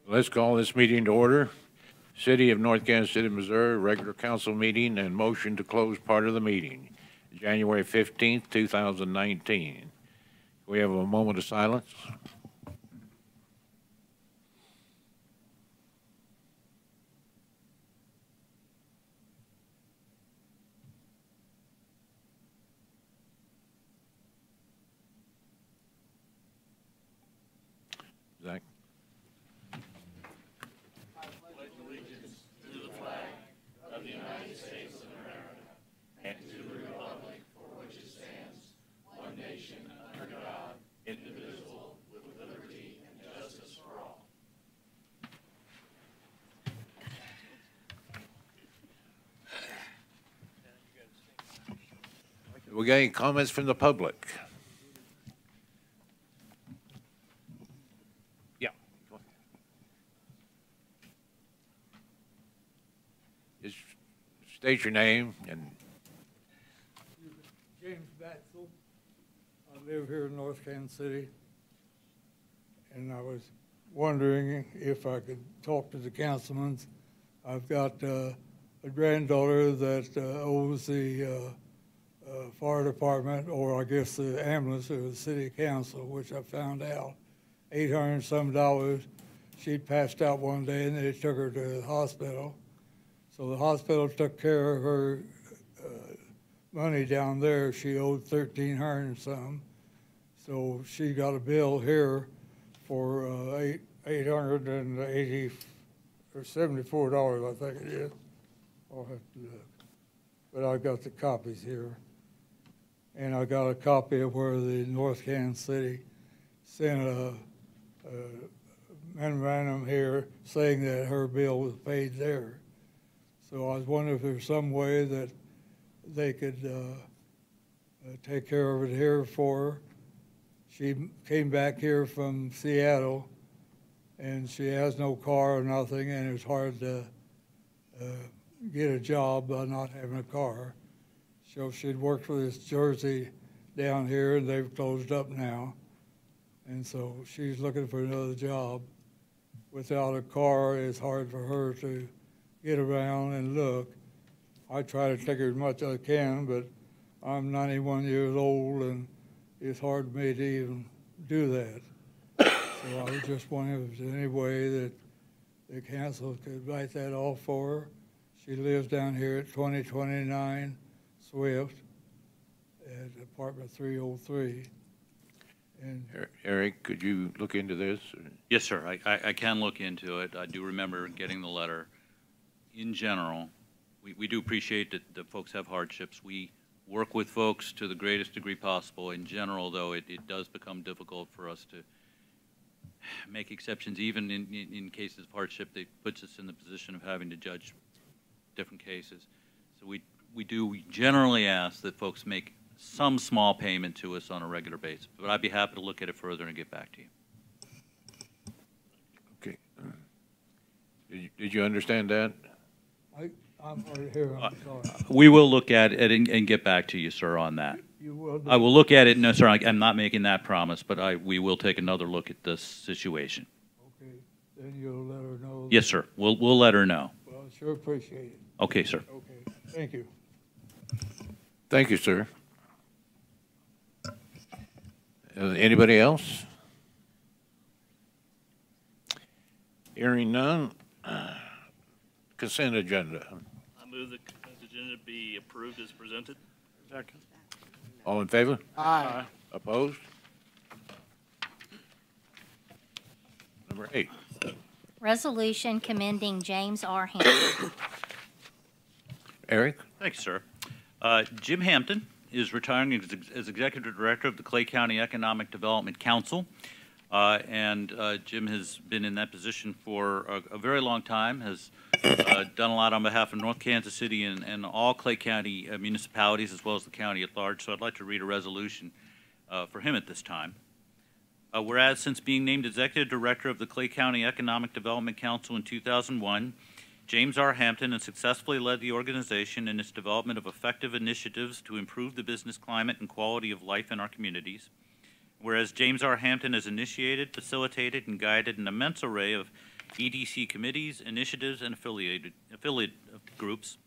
Let's call this meeting to order. City of North Kansas City, Missouri, regular council meeting and motion to close part of the meeting, January 15th, 2019. We have a moment of silence. Zach? We got any comments from the public? Yeah. Just state your name and. James Batzel. I live here in North Kansas City, and I was wondering if I could talk to the councilmen. I've got a granddaughter that owes the fire department, or I guess the ambulance, or the city council, which I found out, $800 and some. She'd passed out one day, and they took her to the hospital. So the hospital took care of her money down there. She owed $1,300 and some. So she got a bill here for $880 or $74, I think it is. I'll have to look. But I got the copies here. And I got a copy of where the North Kansas City sent a memorandum here saying that her bill was paid there. So I was wondering if there's some way that they could take care of it here for her. She came back here from Seattle, and she has no car or nothing, and it's hard to get a job by not having a car. So she'd worked for this Jersey down here, and they've closed up now. And so she's looking for another job. Without a car, it's hard for her to get around and look. I try to take her as much as I can, but I'm 91 years old, and it's hard for me to even do that. So I was just wondering if there's any way that the council could write that off for her. She lives down here at 2029 Swift at apartment 303. And Eric, could you look into this? Yes, sir. I can look into it. I do remember getting the letter. In general, we do appreciate that folks have hardships. We work with folks to the greatest degree possible. In general, though, it does become difficult for us to make exceptions, even in cases of hardship. That puts us in the position of having to judge different cases. So we do generally ask that folks make some small payment to us on a regular basis. But I'd be happy to look at it further and get back to you. Okay. Did you understand that? I'm hard here, I'm sorry. We will look at it and get back to you, sir, on that. You will do. I will look at it. No, sir, I'm not making that promise, but we will take another look at this situation. Okay, then you'll let her know. Yes, sir. We'll let her know. Well, I sure appreciate it. Okay, sir. Okay, thank you. Thank you, sir. Anybody else? Hearing none. Consent agenda. I move the consent agenda be approved as presented. Second. All in favor? Aye. Opposed? Number 8. Resolution commending James R. Hampton. Eric? Thanks, sir. Jim Hampton is retiring as Executive Director of the Clay County Economic Development Council. Jim has been in that position for a very long time, has done a lot on behalf of North Kansas City and all Clay County municipalities, as well as the county at large. So I'd like to read a resolution for him at this time. Whereas since being named Executive Director of the Clay County Economic Development Council in 2001, James R. Hampton has successfully led the organization in its development of effective initiatives to improve the business climate and quality of life in our communities. Whereas James R. Hampton has initiated, facilitated, and guided an immense array of EDC committees, initiatives, and affiliate groups.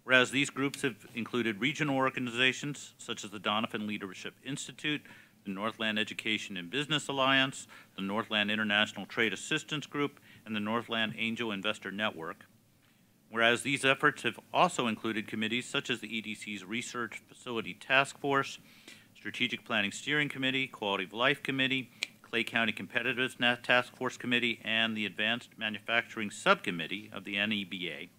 Whereas these groups have included regional organizations such as the Donovan Leadership Institute, the Northland Education and Business Alliance, the Northland International Trade Assistance Group, and the Northland Angel Investor Network. Whereas these efforts have also included committees such as the EDC's Research Facility Task Force, Strategic Planning Steering Committee, Quality of Life Committee, Clay County Competitiveness Task Force Committee, and the Advanced Manufacturing Subcommittee of the NEBA.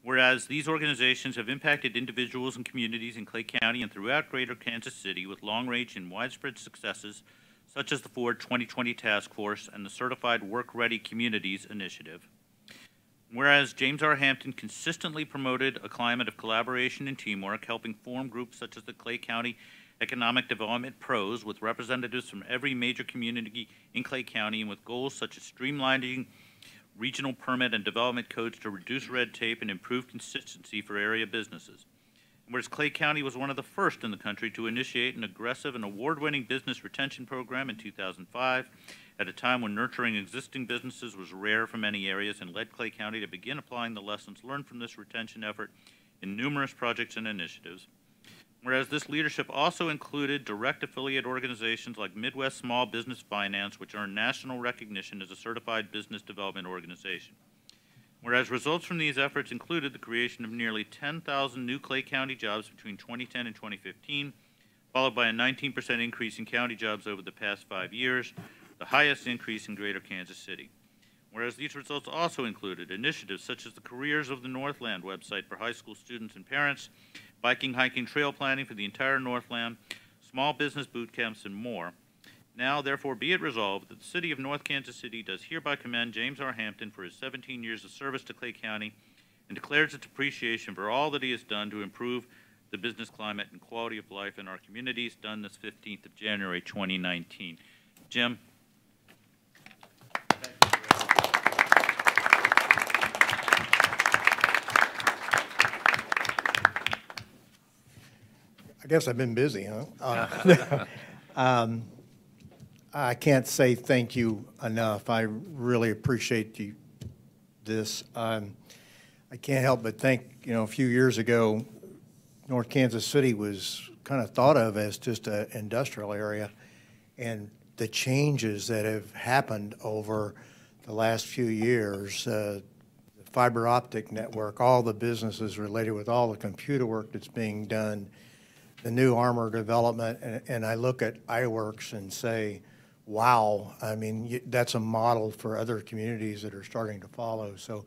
Whereas these organizations have impacted individuals and communities in Clay County and throughout greater Kansas City with long-range and widespread successes, such as the Ford 2020 Task Force and the Certified Work-Ready Communities Initiative. Whereas James R. Hampton consistently promoted a climate of collaboration and teamwork, helping form groups such as the Clay County Economic Development Pros with representatives from every major community in Clay County and with goals such as streamlining regional permit and development codes to reduce red tape and improve consistency for area businesses. Whereas Clay County was one of the first in the country to initiate an aggressive and award-winning business retention program in 2005, at a time when nurturing existing businesses was rare for many areas, and led Clay County to begin applying the lessons learned from this retention effort in numerous projects and initiatives. Whereas this leadership also included direct affiliate organizations like Midwest Small Business Finance, which earned national recognition as a certified business development organization. Whereas results from these efforts included the creation of nearly 10,000 new Clay County jobs between 2010 and 2015, followed by a 19% increase in county jobs over the past 5 years, the highest increase in greater Kansas City. Whereas these results also included initiatives such as the Careers of the Northland website for high school students and parents, biking, hiking, trail planning for the entire Northland, small business boot camps, and more. Now, therefore, be it resolved that the City of North Kansas City does hereby commend James R. Hampton for his 17 years of service to Clay County and declares its appreciation for all that he has done to improve the business climate and quality of life in our communities, done this 15th of January, 2019. Jim? I guess I've been busy, huh? I can't say thank you enough. I really appreciate this. I can't help but think, a few years ago, North Kansas City was kind of thought of as just an industrial area, and the changes that have happened over the last few years, the fiber optic network, all the businesses related with all the computer work that's being done, the new armor development, and I look at iWorks and say, wow, I mean, that's a model for other communities that are starting to follow. So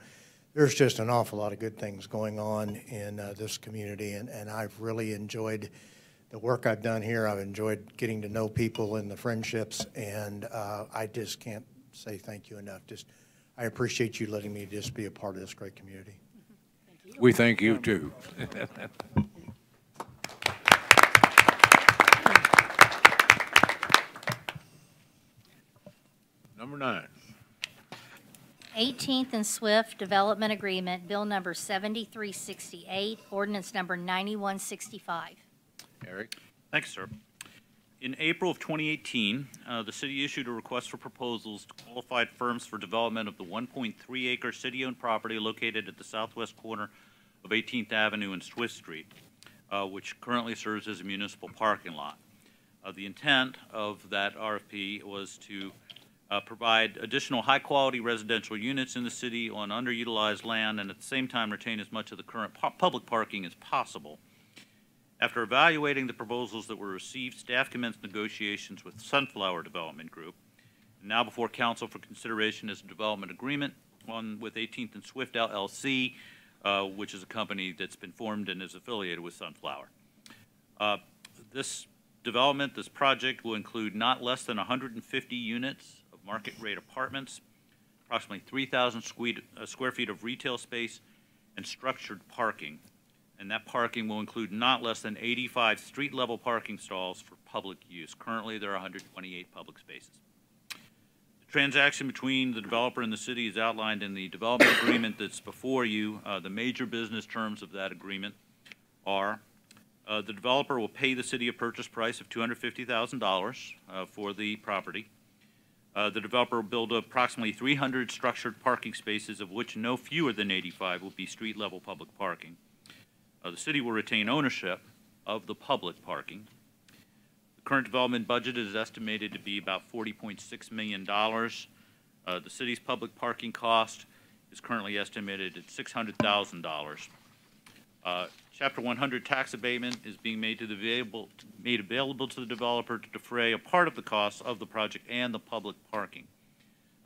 there's just an awful lot of good things going on in this community, and I've really enjoyed the work I've done here. I've enjoyed getting to know people and the friendships, and I just can't say thank you enough. I appreciate you letting me just be a part of this great community. We thank you, too. Number 9. 18th and Swift Development Agreement, Bill Number 7368, Ordinance Number 9165. Eric? Thanks, sir. In April of 2018, the city issued a request for proposals to qualified firms for development of the 1.3-acre city-owned property located at the southwest corner of 18th Avenue and Swift Street, which currently serves as a municipal parking lot. The intent of that RFP was to provide additional high-quality residential units in the city on underutilized land and at the same time retain as much of the current public parking as possible. After evaluating the proposals that were received, staff commenced negotiations with Sunflower Development Group. And now before council for consideration is a development agreement with 18th and Swift LLC, which is a company that's been formed and is affiliated with Sunflower. This project will include not less than 150 units of market rate apartments, approximately 3,000 square feet of retail space, and structured parking. And that parking will include not less than 85 street-level parking stalls for public use. Currently, there are 128 public spaces. The transaction between the developer and the city is outlined in the development agreement that's before you. The major business terms of that agreement are the developer will pay the city a purchase price of $250,000 for the property. The developer will build approximately 300 structured parking spaces, of which no fewer than 85 will be street-level public parking. The city will retain ownership of the public parking. The current development budget is estimated to be about $40.6 million. The city's public parking cost is currently estimated at $600,000. Chapter 100 tax abatement is being made available to the developer to defray a part of the costs of the project and the public parking.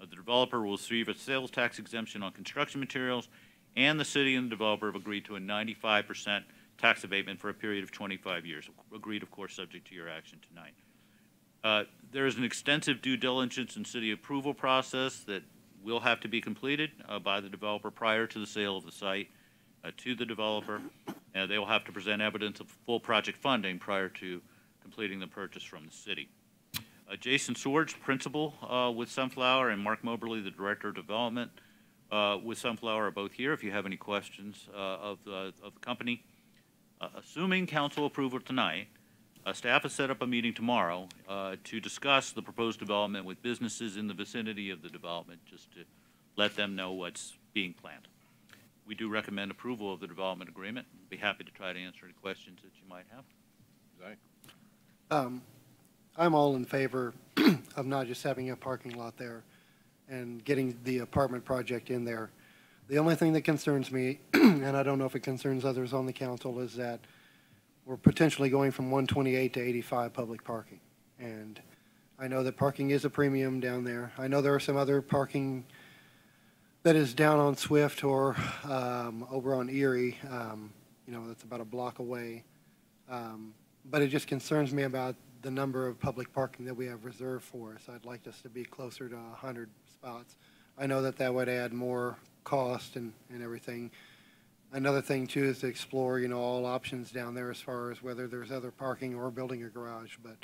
The developer will receive a sales tax exemption on construction materials, and the city and the developer have agreed to a 95% tax abatement for a period of 25 years. Agreed, of course, subject to your action tonight. There is an extensive due diligence and city approval process that will have to be completed by the developer prior to the sale of the site to the developer. They will have to present evidence of full project funding prior to completing the purchase from the city. Jason Swords, principal with Sunflower, and Mark Moberly, the director of development with Sunflower, are both here if you have any questions of the company. Assuming council approval tonight, staff has set up a meeting tomorrow to discuss the proposed development with businesses in the vicinity of the development, just to let them know what's being planned. We do recommend approval of the development agreement. Be happy to try to answer any questions that you might have. Zach? I'm all in favor of not just having a parking lot there and getting the apartment project in there. The only thing that concerns me, and I don't know if it concerns others on the council, is that we're potentially going from 128 to 85 public parking. And I know that parking is a premium down there. I know there are some other parking that is down on Swift or over on Erie, that's about a block away. But it just concerns me about the number of public parking that we have reserved for us. I'd like us to be closer to 100 spots. I know that would add more cost and everything. Another thing too is to explore, all options down there as far as whether there's other parking or building a garage. But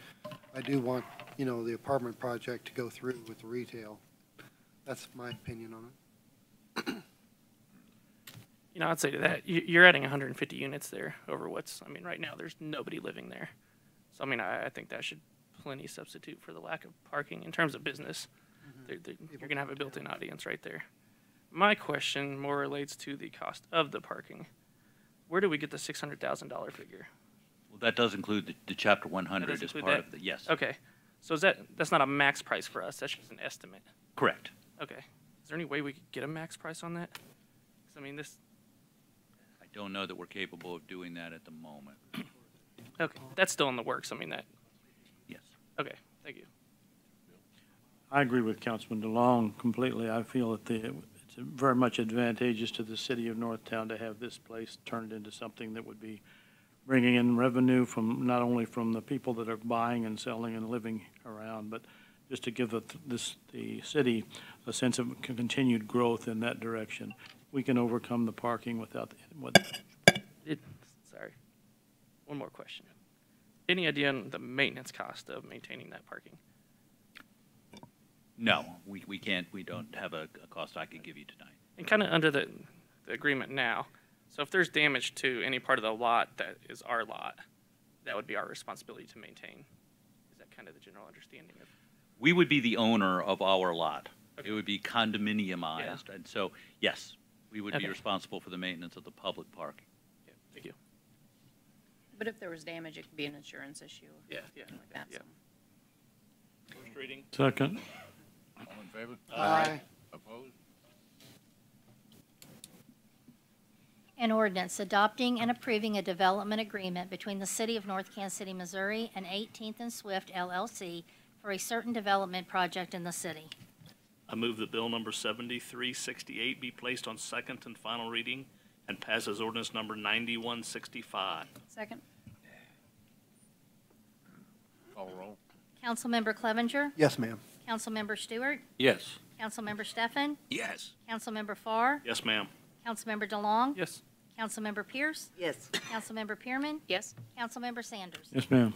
I do want, the apartment project to go through with the retail. That's my opinion on it. I'd say to that, you're adding 150 units there over right now there's nobody living there. So, I think that should plenty substitute for the lack of parking in terms of business. You're going to have a built-in audience right there. My question more relates to the cost of the parking. Where do we get the $600,000 figure? Well, that does include the Chapter 100 as part of the, yes. Okay. So that's not a max price for us. That's just an estimate. Correct. Okay. Is there any way we could get a max price on that? 'Cause, I don't know that we're capable of doing that at the moment. okay. That's still in the works. Yes. Okay. Thank you. I agree with Councilman DeLong completely. I feel that it's very much advantageous to the city of Northtown to have this place turned into something that would be bringing in revenue from not only from the people that are buying and selling and living around, but just to give the city a sense of continued growth in that direction. We can overcome the parking without. Sorry. One more question. Any idea on the maintenance cost of maintaining that parking? No, we can't. We don't have a cost I could give you tonight. And kind of under the agreement now, so if there's damage to any part of the lot that is our lot, that would be our responsibility to maintain. Is that kind of the general understanding of? We would be the owner of our lot. Okay. It would be condominiumized. Yeah. And so, yes, we would be responsible for the maintenance of the public parking. Yeah, thank you. But if there was damage, it could be an insurance issue. Yeah. Like that, Yeah. so. First reading. Second. All in favor? Aye. Opposed? An ordinance adopting and approving a development agreement between the City of North Kansas City, Missouri and 18th and Swift LLC for a certain development project in the city. I move that bill number 7368 be placed on second and final reading and pass as ordinance number 9165. Second? Call roll. Councilmember Clevenger. Yes, ma'am. Councilmember Stewart. Yes. Councilmember Stefan. Yes. Councilmember Farr. Yes, ma'am. Councilmember DeLong. Yes. Councilmember Pierce. Yes. Councilmember Pearman. Yes. Councilmember Sanders. Yes, ma'am.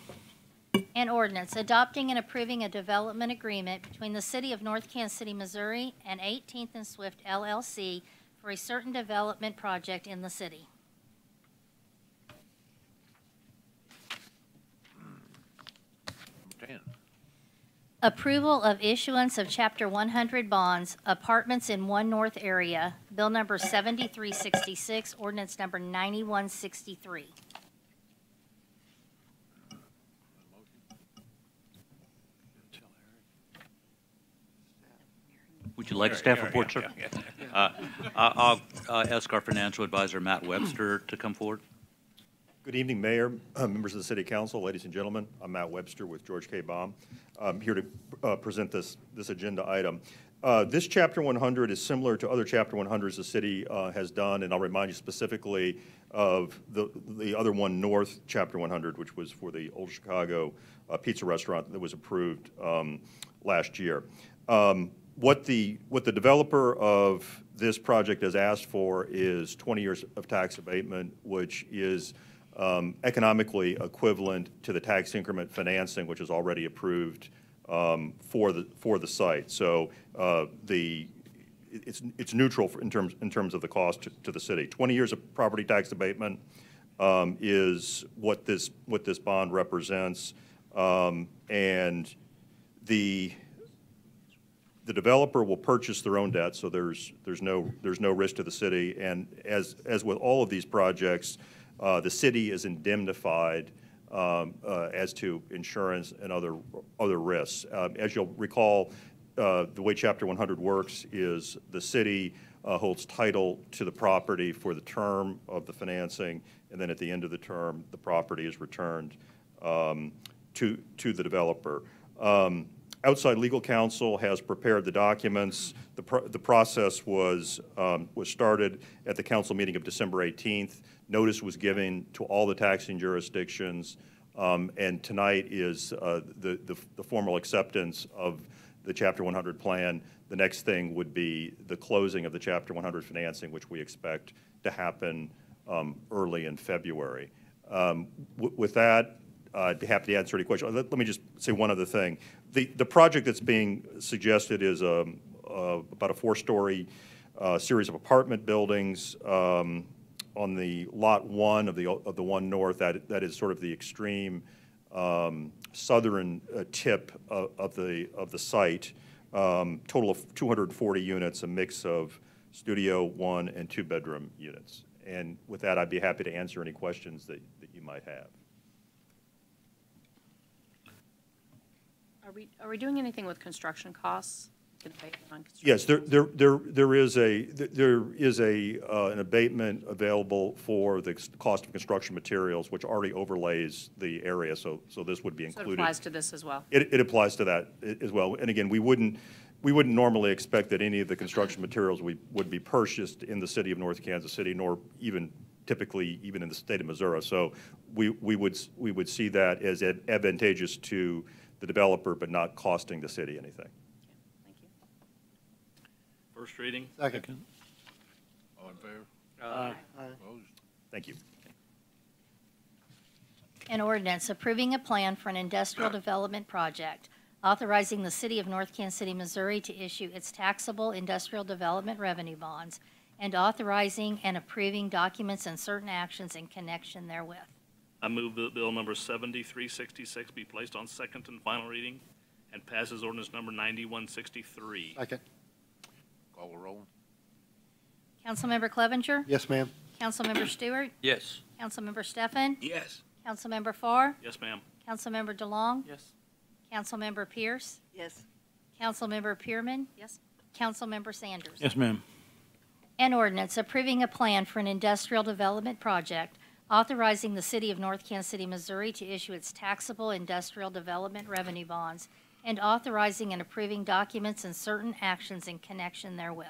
An ordinance adopting and approving a development agreement between the City of North Kansas City, Missouri and 18th and Swift LLC for a certain development project in the city. Number 10. Approval of issuance of Chapter 100 bonds, apartments in One North area, Bill number 7366, ordinance number 9163. Would you like a staff report, sir? I'll ask our financial advisor, Matt Webster, to come forward. Good evening, Mayor, members of the City Council, ladies and gentlemen. I'm Matt Webster with George K. Baum. I'm here to present this agenda item. This Chapter 100 is similar to other Chapter 100s the city has done, and I'll remind you specifically of the other One North Chapter 100, which was for the Old Chicago pizza restaurant that was approved last year. What the developer of this project has asked for is 20 years of tax abatement, which is economically equivalent to the tax increment financing, which is already approved for the site. So it's neutral in terms of the cost to the city. 20 years of property tax abatement is what this bond represents, and the developer will purchase their own debt, so there's no risk to the city. And as with all of these projects, the city is indemnified as to insurance and other risks. As you'll recall, the way Chapter 100 works is the city holds title to the property for the term of the financing, and then at the end of the term, the property is returned to the developer. Outside legal counsel has prepared the documents. The process was started at the council meeting of December 18th. Notice was given to all the taxing jurisdictions, and tonight is the formal acceptance of the Chapter 100 plan. The next thing would be the closing of the Chapter 100 financing, which we expect to happen early in February. With that, I'd be happy to answer any questions. Let me just say one other thing. The project that's being suggested is about a 4-story series of apartment buildings on the lot 1 of the One North. That is sort of the extreme southern tip of the site. Total of 240 units, a mix of studio 1 and 2-bedroom units. And with that, I'd be happy to answer any questions that you might have. Are we doing anything with construction costs? Yes, there is an abatement available for the cost of construction materials, which already overlays the area. So this would be included. So it applies to this as well. It applies to that as well. And again, we wouldn't normally expect that any of the construction materials would be purchased in the city of North Kansas City, nor even typically even in the state of Missouri. So we would see that as advantageous to the developer, but not costing the city anything. Thank you. First reading. Second. All in favor? Aye. Opposed? Thank you. An ordinance approving a plan for an industrial development project, authorizing the city of North Kansas City, Missouri to issue its taxable industrial development revenue bonds, and authorizing and approving documents and certain actions in connection therewith. I move that bill number 7366 be placed on second and final reading and passes ordinance number 9163. Second. Call the roll. Councilmember Clevenger? Yes, ma'am. Councilmember Stewart? Yes. Councilmember Stefan? Yes. Councilmember Farr? Yes, ma'am. Councilmember DeLong? Yes. Councilmember Pierce? Yes. Councilmember Pearman? Yes. Councilmember Sanders? Yes, ma'am. An ordinance approving a plan for an industrial development project, authorizing the city of North Kansas City, Missouri to issue its taxable industrial development revenue bonds, and authorizing and approving documents and certain actions in connection therewith.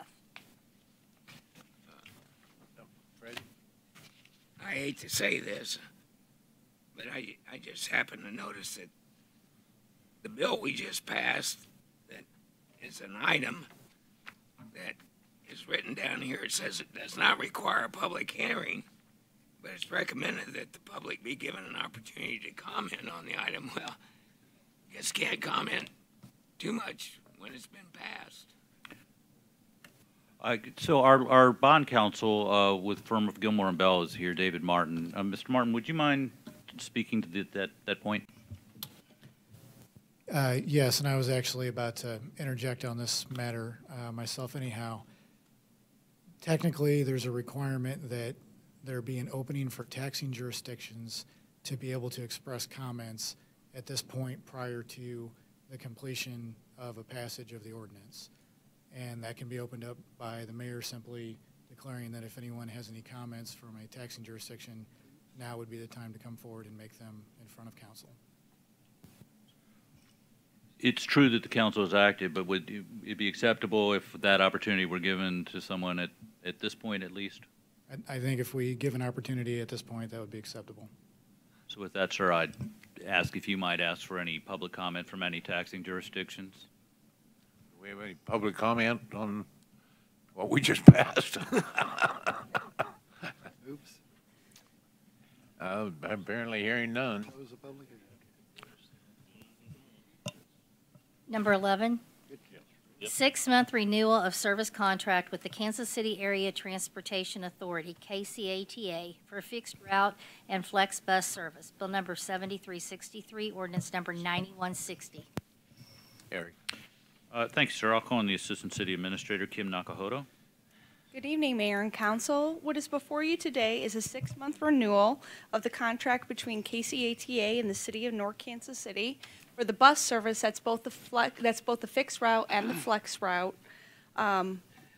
Freddie? I hate to say this, but I just happened to notice that the bill we just passed, that is an item that is written down here. It says it does not require a public hearing, but it's recommended that the public be given an opportunity to comment on the item. Well, I guess can't comment too much when it's been passed. So our bond counsel with firm of Gilmore and Bell is here, David Martin. Mr. Martin, would you mind speaking to that point? Yes, and I was actually about to interject on this matter myself anyhow. Technically, there's a requirement that there be an opening for taxing jurisdictions to be able to express comments at this point prior to the completion of a passage of the ordinance. And that can be opened up by the mayor simply declaring that if anyone has any comments from a taxing jurisdiction, now would be the time to come forward and make them in front of council. It's true that the council is active, but would it be acceptable if that opportunity were given to someone at this point at least? I think if we give an opportunity at this point, that would be acceptable. So with that, sir, I'd ask if you might ask for any public comment from any taxing jurisdictions. Do we have any public comment on what we just passed? Oops. Apparently hearing none. Close the public hearing. Number 11, 6-month renewal of service contract with the Kansas City Area Transportation Authority, KCATA, for fixed route and flex bus service. Bill number 7363, ordinance number 9160. Eric. Thanks, sir. I'll call on the Assistant City Administrator, Kim Nakahoto. Good evening, Mayor and Council. What is before you today is a 6-month renewal of the contract between KCATA and the City of North Kansas City for the bus service that's both the fixed route and the flex route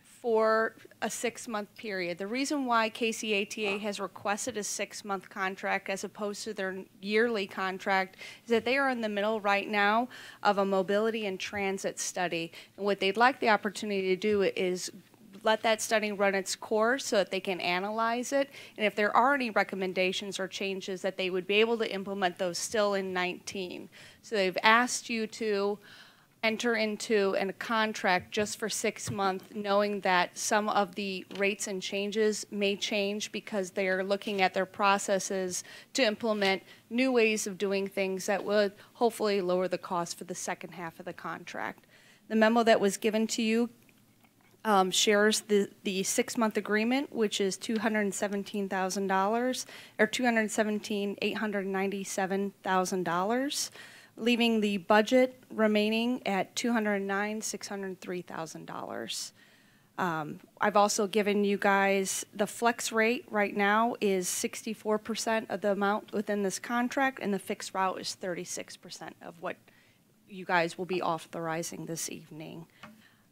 for a 6-month period. The reason why KCATA has requested a 6-month contract as opposed to their yearly contract is that they are in the middle right now of a mobility and transit study. And what they'd like the opportunity to do is let that study run its course so that they can analyze it. And if there are any recommendations or changes, that they would be able to implement those still in 19. So they've asked you to enter into a contract just for 6 months, knowing that some of the rates and changes may change because they are looking at their processes to implement new ways of doing things that would hopefully lower the cost for the second half of the contract. The memo that was given to you shares the 6-month agreement, which is $217,000 or $217,897,000, leaving the budget remaining at $209,603,000. I've also given you guys the flex rate right now is 64% of the amount within this contract, and the fixed route is 36% of what you guys will be authorizing this evening.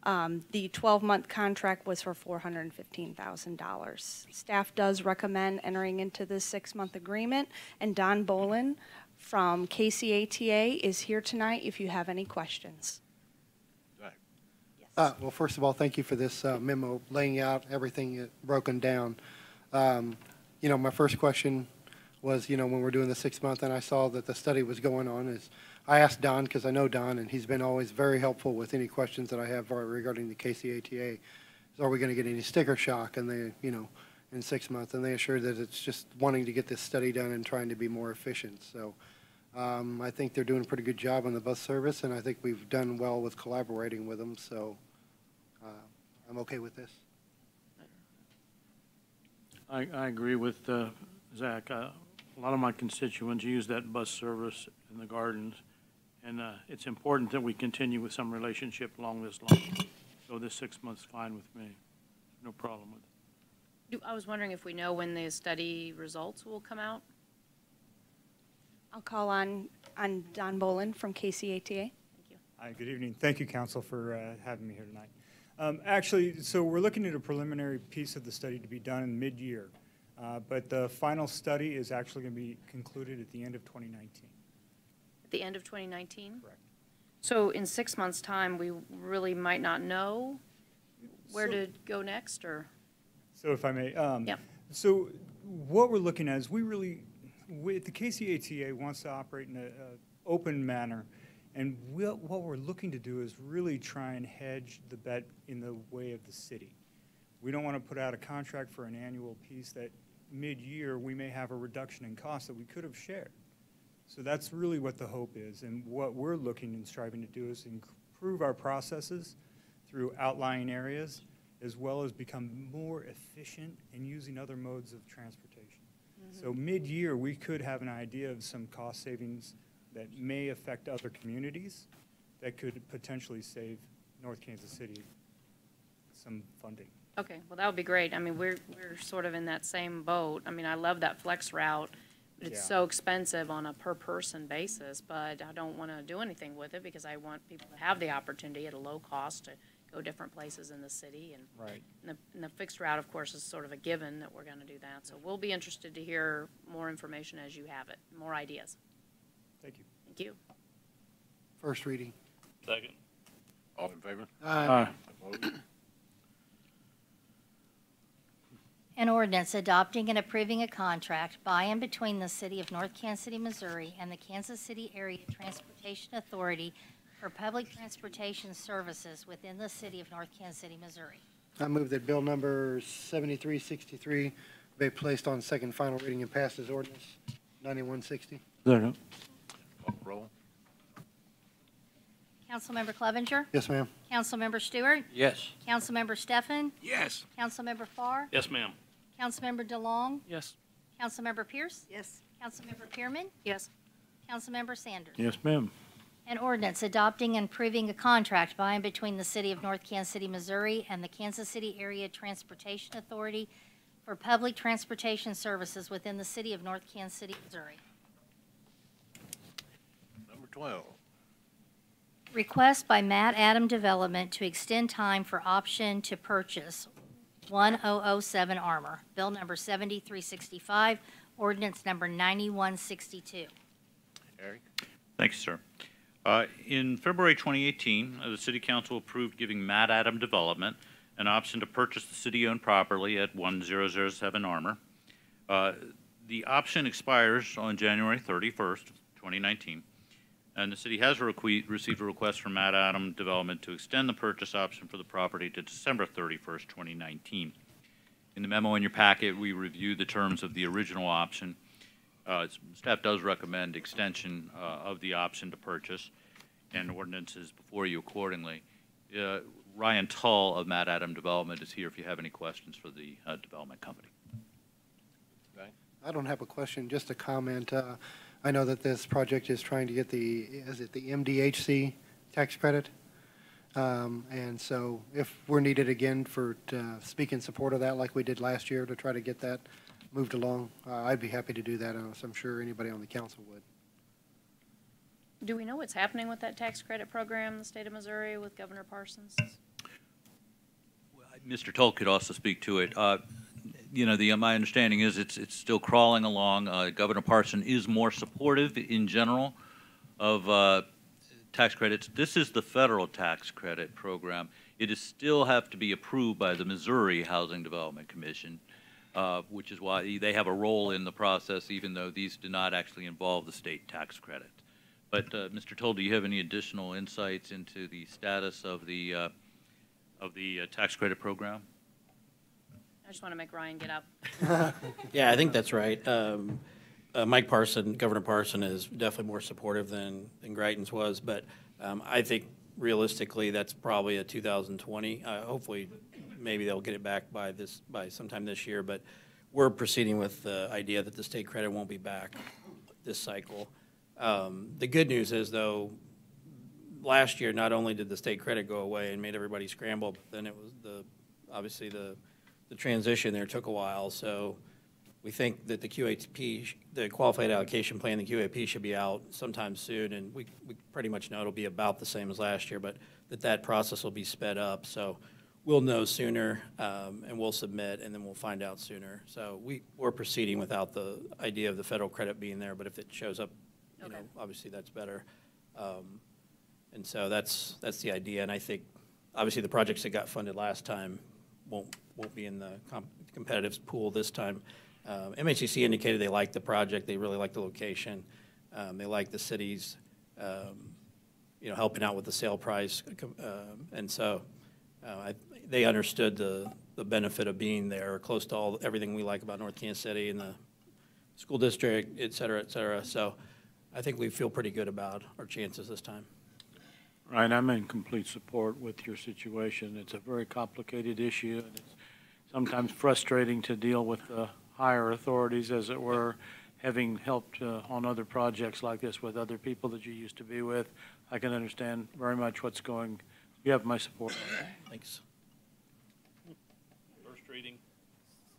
The 12-month contract was for $415,000. Staff does recommend entering into this 6-month agreement, and Don Bolin from KCATA is here tonight if you have any questions. Well, first of all, thank you for this memo laying out everything broken down. You know, my first question was, you know, when we're doing the 6-month and I saw that the study was going on, is I asked Don, because I know Don, and he's been always very helpful with any questions that I have regarding the KCATA. Is, are we going to get any sticker shock? And they, you know, in 6 months, and they assured that it's just wanting to get this study done and trying to be more efficient. So I think they're doing a pretty good job on the bus service, and I think we've done well with collaborating with them. So I'm okay with this. I agree with Zach. A lot of my constituents use that bus service in the gardens, and it's important that we continue with some relationship along this line. So this 6 months is fine with me. No problem with it. I was wondering if we know when the study results will come out? I'll call on Don Bolin from KCATA. Thank you. Hi, good evening. Thank you, Council, for having me here tonight. Actually, so we're looking at a preliminary piece of the study to be done in mid-year, but the final study is actually going to be concluded at the end of 2019. At the end of 2019? Correct. So in 6 months' time, we really might not know where to go next, or? So if I may. Yeah. So what we're looking at is the KCATA wants to operate in an open manner, and what we're looking to do is really try and hedge the bet in the way of the city. We don't want to put out a contract for an annual piece that mid-year we may have a reduction in cost that we could have shared. So that's really what the hope is, and what we're looking and striving to do is improve our processes through outlying areas, as well as become more efficient in using other modes of transportation. So mid-year, we could have an idea of some cost savings that may affect other communities that could potentially save North Kansas City some funding. Okay, well, that would be great. I mean, we're sort of in that same boat. I mean, I love that flex route, but it's Yeah. so expensive on a per-person basis, but I don't want to do anything with it because I want people to have the opportunity at a low cost to go different places in the city. And Right. and the fixed route, of course, is sort of a given that we're going to do that. So we'll be interested to hear more information as you have it, more ideas. Thank you. Thank you. First reading. Second. All in favor? Aye. Opposed? An ordinance adopting and approving a contract by and between the City of North Kansas City, Missouri and the Kansas City Area Transportation Authority for public transportation services within the City of North Kansas City, Missouri. I move that bill number 7363 be placed on second final reading and pass as ordinance 9160. Second. Call roll. Councilmember Clevenger. Yes, ma'am. Councilmember Stewart. Yes. Councilmember Stefan. Yes. Councilmember Farr. Yes, ma'am. Councilmember DeLong. Yes. Councilmember Pierce. Yes. Councilmember Pearman. Yes. Councilmember Sanders. Yes, ma'am. An ordinance adopting and approving a contract by and between the City of North Kansas City, Missouri and the Kansas City Area Transportation Authority for public transportation services within the City of North Kansas City, Missouri. Number 12. Request by Matt Adam Development to extend time for option to purchase 1007 Armor. Bill number 7365, ordinance number 9162. Eric? Thank you, sir. In February 2018, the City Council approved giving Matt Adam Development an option to purchase the city-owned property at 1007 Armor. The option expires on January 31st, 2019, and the city has received a request from Matt Adam Development to extend the purchase option for the property to December 31st, 2019. In the memo in your packet, we reviewed the terms of the original option. Staff does recommend extension of the option to purchase, and ordinances before you accordingly. Ryan Tull of Matt Adam Development is here if you have any questions for the development company. Okay. I don't have a question, just a comment. I know that this project is trying to get the MDHC tax credit? And so if we're needed again to speak in support of that like we did last year to try to get that moved along, I'd be happy to do that, as I'm sure anybody on the council would. Do we know what's happening with that tax credit program in the state of Missouri with Governor Parsons? Mr. Tull could also speak to it. My understanding is it's still crawling along. Governor Parson is more supportive in general of tax credits. This is the federal tax credit program. It is still have to be approved by the Missouri Housing Development Commission, which is why they have a role in the process, even though these do not actually involve the state tax credit. But Mr. Tull, do you have any additional insights into the status of the tax credit program? I just want to make Ryan get up. Yeah, I think that's right. Mike Parson, Governor Parson, is definitely more supportive than Greitens was, but I think realistically that's probably a 2020. Hopefully, maybe they'll get it back by sometime this year. But we're proceeding with the idea that the state credit won't be back this cycle. The good news is, though, last year not only did the state credit go away and made everybody scramble, but then it was obviously the transition there took a while. So we think that the QAP, the Qualified Allocation Plan, the QAP should be out sometime soon, and we pretty much know it'll be about the same as last year, but that process will be sped up. So we'll know sooner, and we'll submit, and then we'll find out sooner. So we're proceeding without the idea of the federal credit being there, but if it shows up, you know, obviously that's better. And so that's the idea, and I think obviously the projects that got funded last time won't be in the competitive pool this time. MHCC indicated they liked the project, they really liked the location, they liked the city's, helping out with the sale price, and so they understood the benefit of being there, close to everything we like about North Kansas City and the school district, et cetera, et cetera. So I think we feel pretty good about our chances this time. Right, I'm in complete support with your situation. It's a very complicated issue, and it's sometimes frustrating to deal with the higher authorities, as it were, having helped on other projects like this with other people that you used to be with, I can understand very much what's going. You have my support. Thanks. First reading.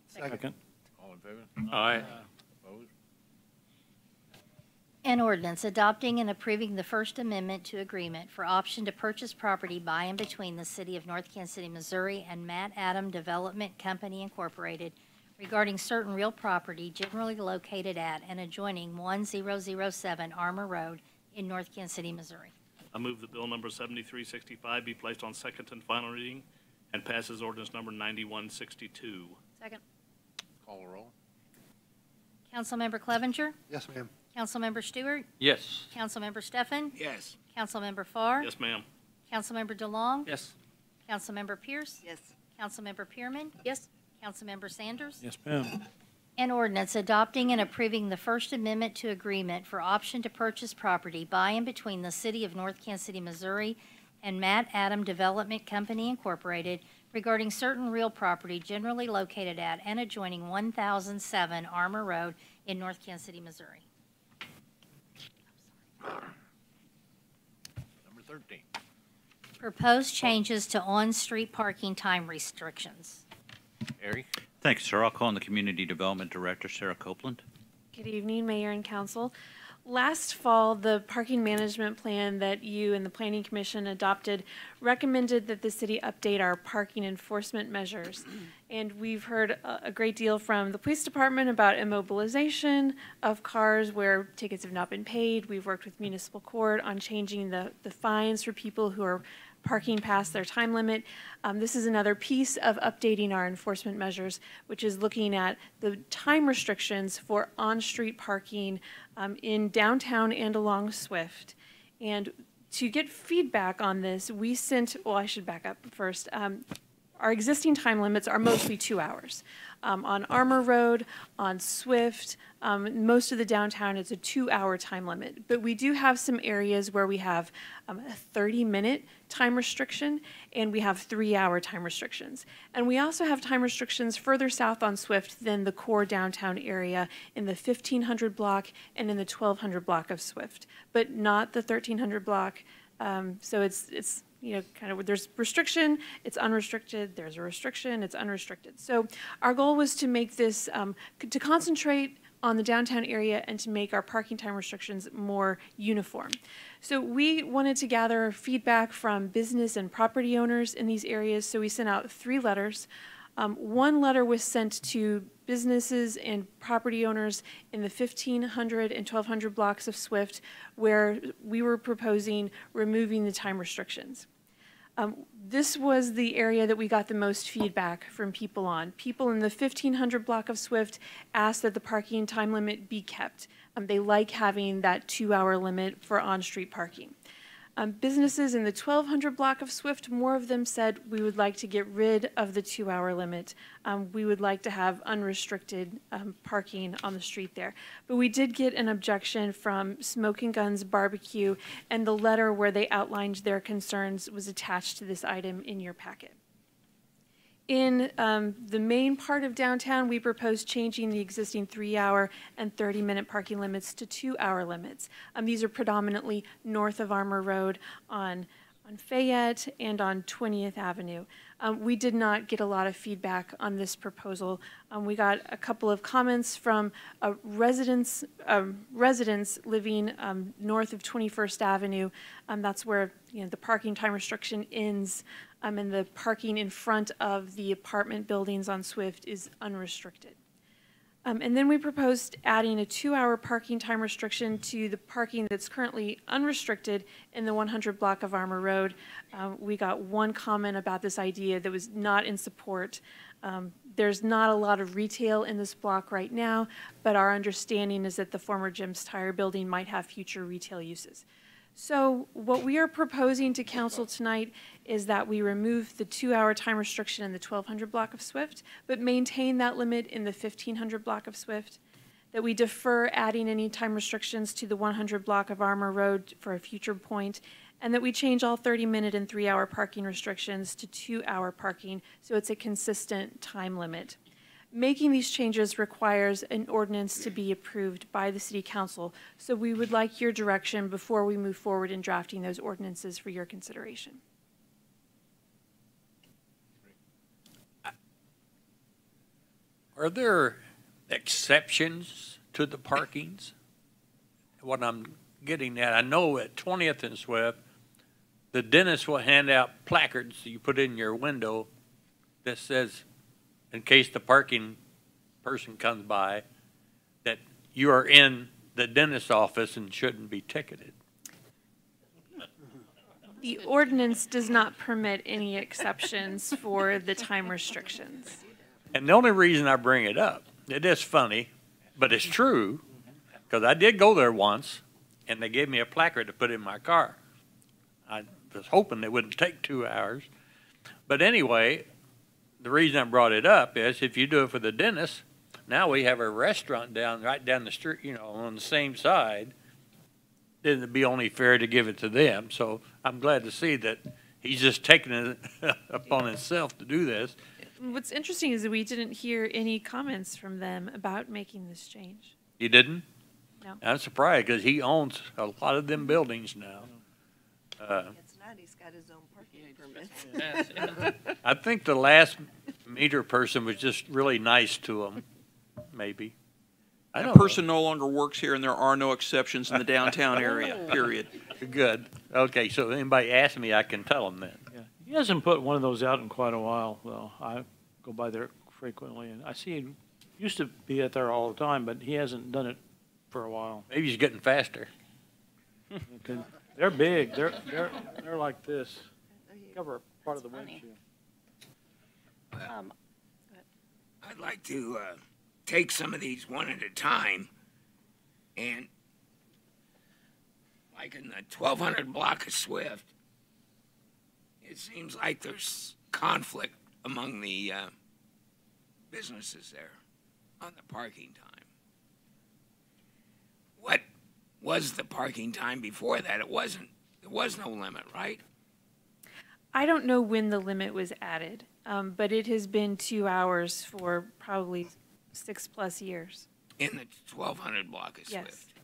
Second. All in favor? Aye. Opposed? An ordinance adopting and approving the First Amendment to agreement for option to purchase property by and between the City of North Kansas City, Missouri and Matt Adam Development Company Incorporated regarding certain real property generally located at and adjoining 1007 Armour Road in North Kansas City, Missouri. I move that bill number 7365 be placed on second and final reading and pass as ordinance number 9162. Second. Call the roll. Councilmember Clevenger. Yes, ma'am. Councilmember Stewart. Yes. Councilmember Stefan. Yes. Councilmember Farr. Yes, ma'am. Councilmember DeLong. Yes. Councilmember Pierce. Yes. Councilmember Pearman. Yes. Councilmember Sanders. Yes, ma'am. An ordinance adopting and approving the First Amendment to agreement for option to purchase property by and between the City of North Kansas City, Missouri and Matt Adam Development Company Incorporated regarding certain real property generally located at and adjoining 1007 Armour Road in North Kansas City, Missouri. Number 13. Proposed changes to on-street parking time restrictions. Eric? Thanks, sir. I'll call on the Community Development Director, Sarah Copeland. Good evening, Mayor and Council. Last fall, the parking management plan that you and the Planning Commission adopted recommended that the city update our parking enforcement measures. And we've heard a great deal from the police department about immobilization of cars where tickets have not been paid. We've worked with municipal court on changing the fines for people who are parking past their time limit. This is another piece of updating our enforcement measures, which is looking at the time restrictions for on-street parking in downtown and along Swift. And to get feedback on this, we sent, well, I should back up first. Our existing time limits are mostly 2 hours. On Armour Road, on Swift, most of the downtown, it's a 2-hour time limit. But we do have some areas where we have a 30-minute time restriction, and we have 3-hour time restrictions. And we also have time restrictions further south on Swift than the core downtown area in the 1500 block and in the 1200 block of Swift, but not the 1300 block. So it's you know, kind of, there's restriction, it's unrestricted, there's a restriction, it's unrestricted. So our goal was to make this, to concentrate on the downtown area and to make our parking time restrictions more uniform. So we wanted to gather feedback from business and property owners in these areas, so we sent out 3 letters. One letter was sent to businesses and property owners in the 1500 and 1200 blocks of Swift, where we were proposing removing the time restrictions. This was the area that we got the most feedback from people on. People in the 1500 block of Swift asked that the parking time limit be kept. They like having that 2-hour limit for on-street parking. Businesses in the 1200 block of Swift, more of them said we would like to get rid of the 2-hour limit. We would like to have unrestricted parking on the street there. But we did get an objection from Smoking Guns Barbecue, and the letter where they outlined their concerns was attached to this item in your packet. In the main part of downtown, we proposed changing the existing 3-hour and 30-minute parking limits to 2-hour limits. These are predominantly north of Armour Road on Fayette and on 20th Avenue. We did not get a lot of feedback on this proposal. We got a couple of comments from residents living north of 21st Avenue. That's where the parking time restriction ends, and the parking in front of the apartment buildings on Swift is unrestricted. And then we proposed adding a 2-hour parking time restriction to the parking that's currently unrestricted in the 100 block of Armour Road. We got one comment about this idea that was not in support. There's not a lot of retail in this block right now, but our understanding is that the former Jim's Tire building might have future retail uses. So what we are proposing to council tonight is that we remove the 2-hour time restriction in the 1200 block of Swift, but maintain that limit in the 1500 block of Swift, that we defer adding any time restrictions to the 100 block of Armour Road for a future point, and that we change all 30-minute and 3-hour parking restrictions to 2-hour parking, so it's a consistent time limit. Making these changes requires an ordinance to be approved by the City Council, so we would like your direction before we move forward in drafting those ordinances for your consideration. Are there exceptions to the parkings? What I'm getting at, I know at 20th and Swift, the dentist will hand out placards you put in your window that says, in case the parking person comes by, that you are in the dentist's office and shouldn't be ticketed. The ordinance does not permit any exceptions for the time restrictions. And the only reason I bring it up, it is funny, but it's true, because I did go there once, and they gave me a placard to put in my car. I was hoping it wouldn't take 2 hours. But anyway, the reason I brought it up is if you do it for the dentist, now we have a restaurant right down the street, you know, on the same side. Then it'd be only fair to give it to them. So I'm glad to see that he's just taking it upon himself to do this. What's interesting is that we didn't hear any comments from them about making this change. You didn't? No. I'm surprised because he owns a lot of them buildings now. It's not, he's got his own parking permit. I think the last meter person was just really nice to him, maybe. I That don't person no longer works here, and there are no exceptions in the downtown area, period. Good. Okay, so anybody asks me, I can tell them that. Yeah. He hasn't put one of those out in quite a while, though. I go by there frequently, and I see he used to be at there all the time, but he hasn't done it for a while. Maybe he's getting faster. Because they're big. They're like this. Cover part of the windshield. I'd like to take some of these one at a time, and like in the 1200 block of Swift, it seems like there's conflict among the businesses there on the parking time. What was the parking time before that? There was no limit, right? I don't know when the limit was added, but it has been 2 hours for probably 6+ years. In the 1200 block of Swift.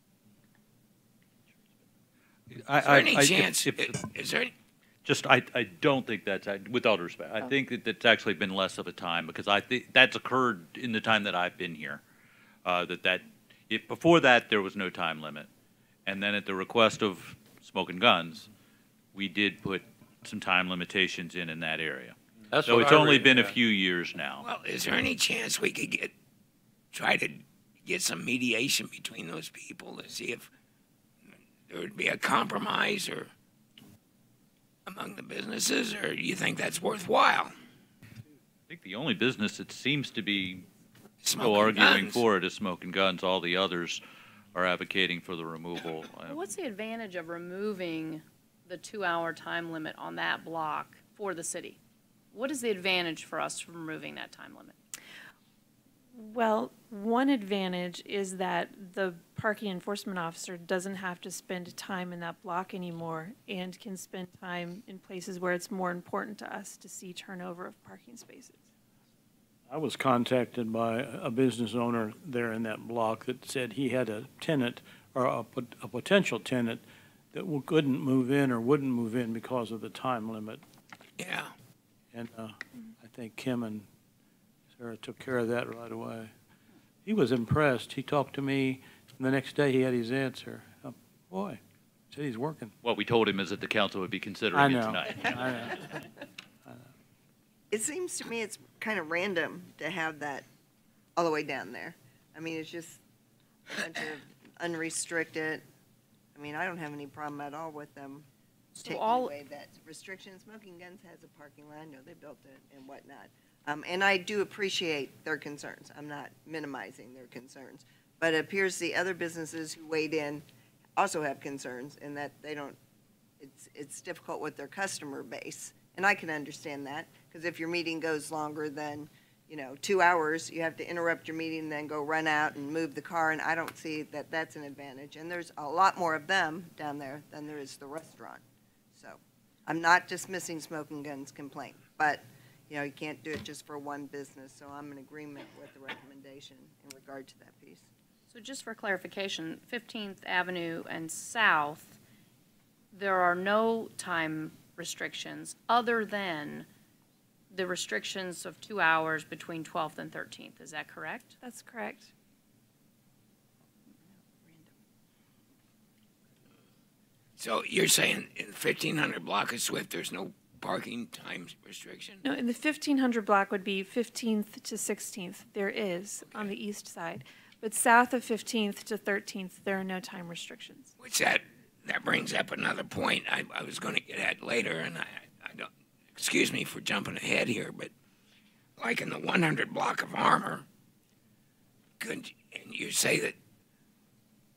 Yes. Is there any chance? Is there any? Just, I don't think that's, with all due respect, I think that it's actually been less of a time, because I think that's occurred in the time that I've been here. Before that, there was no time limit. And then at the request of Smoking Guns, we did put some time limitations in that area. So it's only been a few years now. Well, is there any chance we could try to get some mediation between those people to see if there would be a compromise or among the businesses, or do you think that's worthwhile? I think the only business that seems to be still Smoking arguing Guns. for it is Smoking Guns. All the others are advocating for the removal. Well, what's the advantage of removing the 2-hour time limit on that block for the city? What is the advantage for us from removing that time limit? Well, one advantage is that the parking enforcement officer doesn't have to spend time in that block anymore and can spend time in places where it's more important to us to see turnover of parking spaces. I was contacted by a business owner there in that block that said he had a tenant, or a potential tenant, that couldn't move in or wouldn't move in because of the time limit. Yeah. And I think Kim and Sarah took care of that right away. He was impressed. He talked to me, and the next day he had his answer. Boy, said he's working. What we told him is that the council would be considering I it know. tonight. I know. It seems to me it's kind of random to have that all the way down there. I mean, it's just a bunch of unrestricted. I mean, I don't have any problem at all with them taking away that restriction. Smoking Guns has a parking lot. I know they built it and whatnot. And I do appreciate their concerns. I'm not minimizing their concerns. But it appears the other businesses who weighed in also have concerns in that they don't, it's difficult with their customer base. And I can understand that, because if your meeting goes longer than, 2 hours, you have to interrupt your meeting, then go run out and move the car, and I don't see that that's an advantage. And there's a lot more of them down there than there is the restaurant. So I'm not dismissing Smoking Guns' complaint, but, You know, you can't do it just for one business, so I'm in agreement with the recommendation in regard to that piece. So just for clarification, 15th Avenue and South, there are no time restrictions other than the restrictions of 2 hours between 12th and 13th. Is that correct? That's correct. So you're saying in 1500 block of Swift, there's no parking time restriction? No, in the 1500 block would be 15th to 16th. There is on the east side. But south of 15th to 13th, there are no time restrictions. Which that brings up another point I was going to get at later, and I don't, excuse me for jumping ahead here, but like in the 100 block of Armour, and you say that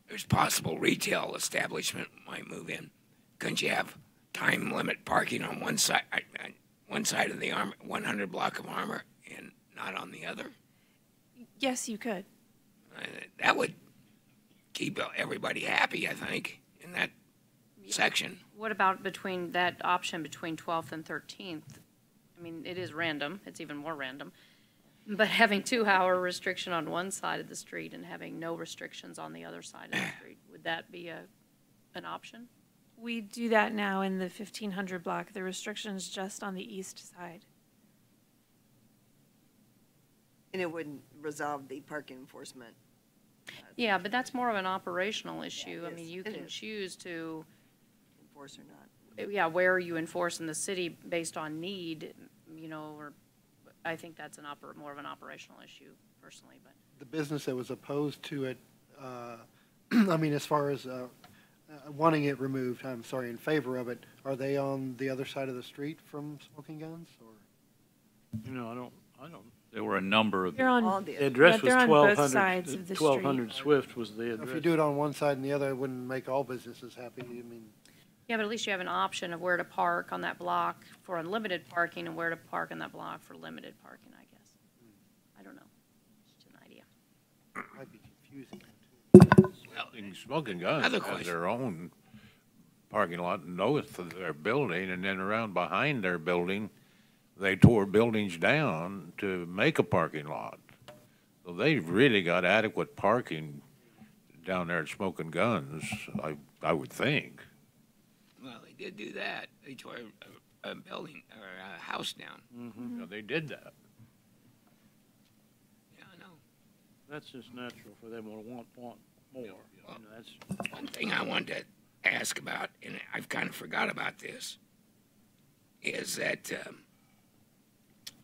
there's possible retail establishment might move in, couldn't you have time limit parking on one side of the 100 block of Armour and not on the other? Yes, you could. That would keep everybody happy, I think, in that section. What about between that option between 12th and 13th? I mean, it is random. It's even more random. But having 2-hour restriction on one side of the street and having no restrictions on the other side of the street, would that be an option? We do that now in the 1500 block. The restriction's just on the east side. And it wouldn't resolve the parking enforcement. Yeah, but that's more of an operational issue. I mean, you It can is. choose to, Enforce or not. yeah, where you enforce in the city based on need, you know, or I think that's more of an operational issue personally, but. The business that was opposed to it, I mean, as far as wanting it removed, I'm sorry, in favor of it, are they on the other side of the street from Smoking Guns, or? You know, I don't. There were a number of. They're on, All the The address was they're on both 1200, sides of the street. 1200 Swift was the If you address. do it on one side and the other, it wouldn't make all businesses happy. I mean, Yeah, but at least you have an option of where to park on that block for unlimited parking and where to park on that block for limited parking, I guess. I don't know. Just an idea. might be confusing. Smoking Guns Another has question. their own parking lot north of their building, and then around behind their building, they tore buildings down to make a parking lot. So they've really got adequate parking down there at Smoking Guns, I would think. Well, they did do that. They tore a building or a house down. You know, they did that. Yeah, I know. That's just natural for them to want more. You know, that's, One thing I wanted to ask about, and I've kind of forgot about this, is that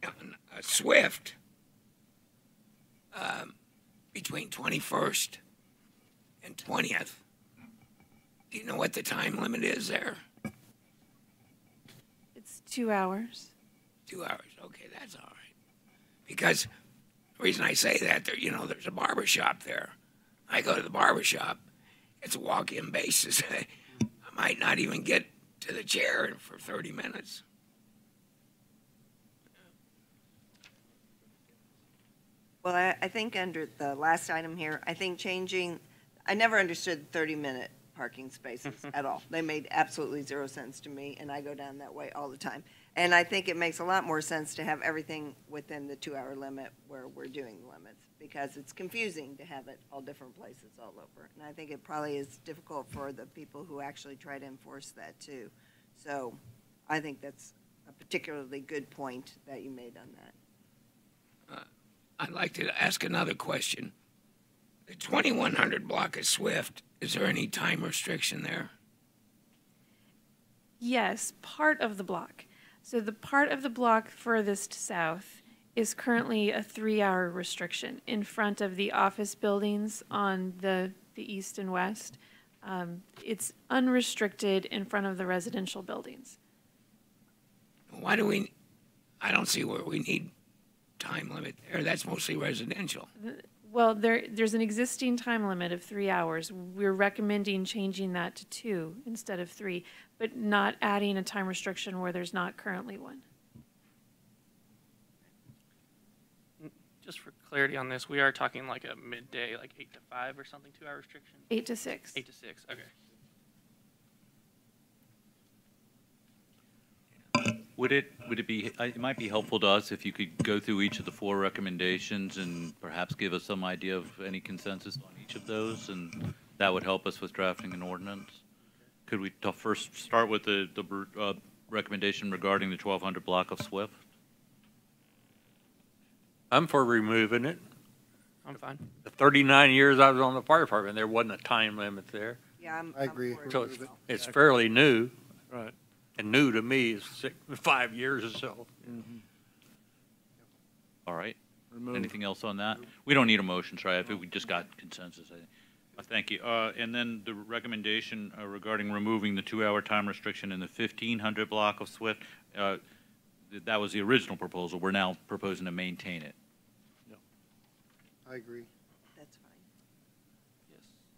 on Swift, between 21st and 20th, do you know what the time limit is there? It's 2 hours. 2 hours. Okay, that's all right. Because the reason I say that, there, you know, there's a barber shop there. I go to the barber shop. It's a walk-in basis. I might not even get to the chair for 30 minutes. Well, I think under the last item here, I think I never understood 30-minute parking spaces at all. They made absolutely 0 sense to me, and I go down that way all the time. And I think it makes a lot more sense to have everything within the 2-hour limit where we're doing the limits, because it's confusing to have it all different places all over. And I think it probably is difficult for the people who actually try to enforce that too. So I think that's a particularly good point that you made on that. I'd like to ask another question. The 2100 block of Swift, is there any time restriction there? Yes, part of the block. So the part of the block furthest south is currently a 3-hour restriction in front of the office buildings on the east and west. It's unrestricted in front of the residential buildings. Why do I don't see where we need time limit there. That's mostly residential. Well, there's an existing time limit of 3 hours. We're recommending changing that to 2 instead of 3, but not adding a time restriction where there's not currently one. Just for clarity on this, we are talking like a midday, like 8 to 5 or something, 2-hour restriction? 8 to 6. 8 to 6, okay. Would it be, it might be helpful to us if you could go through each of the 4 recommendations and perhaps give us some idea of any consensus on each of those, and that would help us with drafting an ordinance? Could we first start with the recommendation regarding the 1200 block of Swift? I'm for removing it. I'm fine. The 39 years I was on the fire department, there wasn't a time limit there. Yeah, I agree. So it's fairly new. Right. And new to me is 5 years or so. All right. Remove. Anything else on that? We don't need a motion, sorry. I think we just got consensus, I think. Thank you. And then the recommendation regarding removing the 2-hour time restriction in the 1500 block of Swift, that was the original proposal. We're now proposing to maintain it. I agree. That's fine.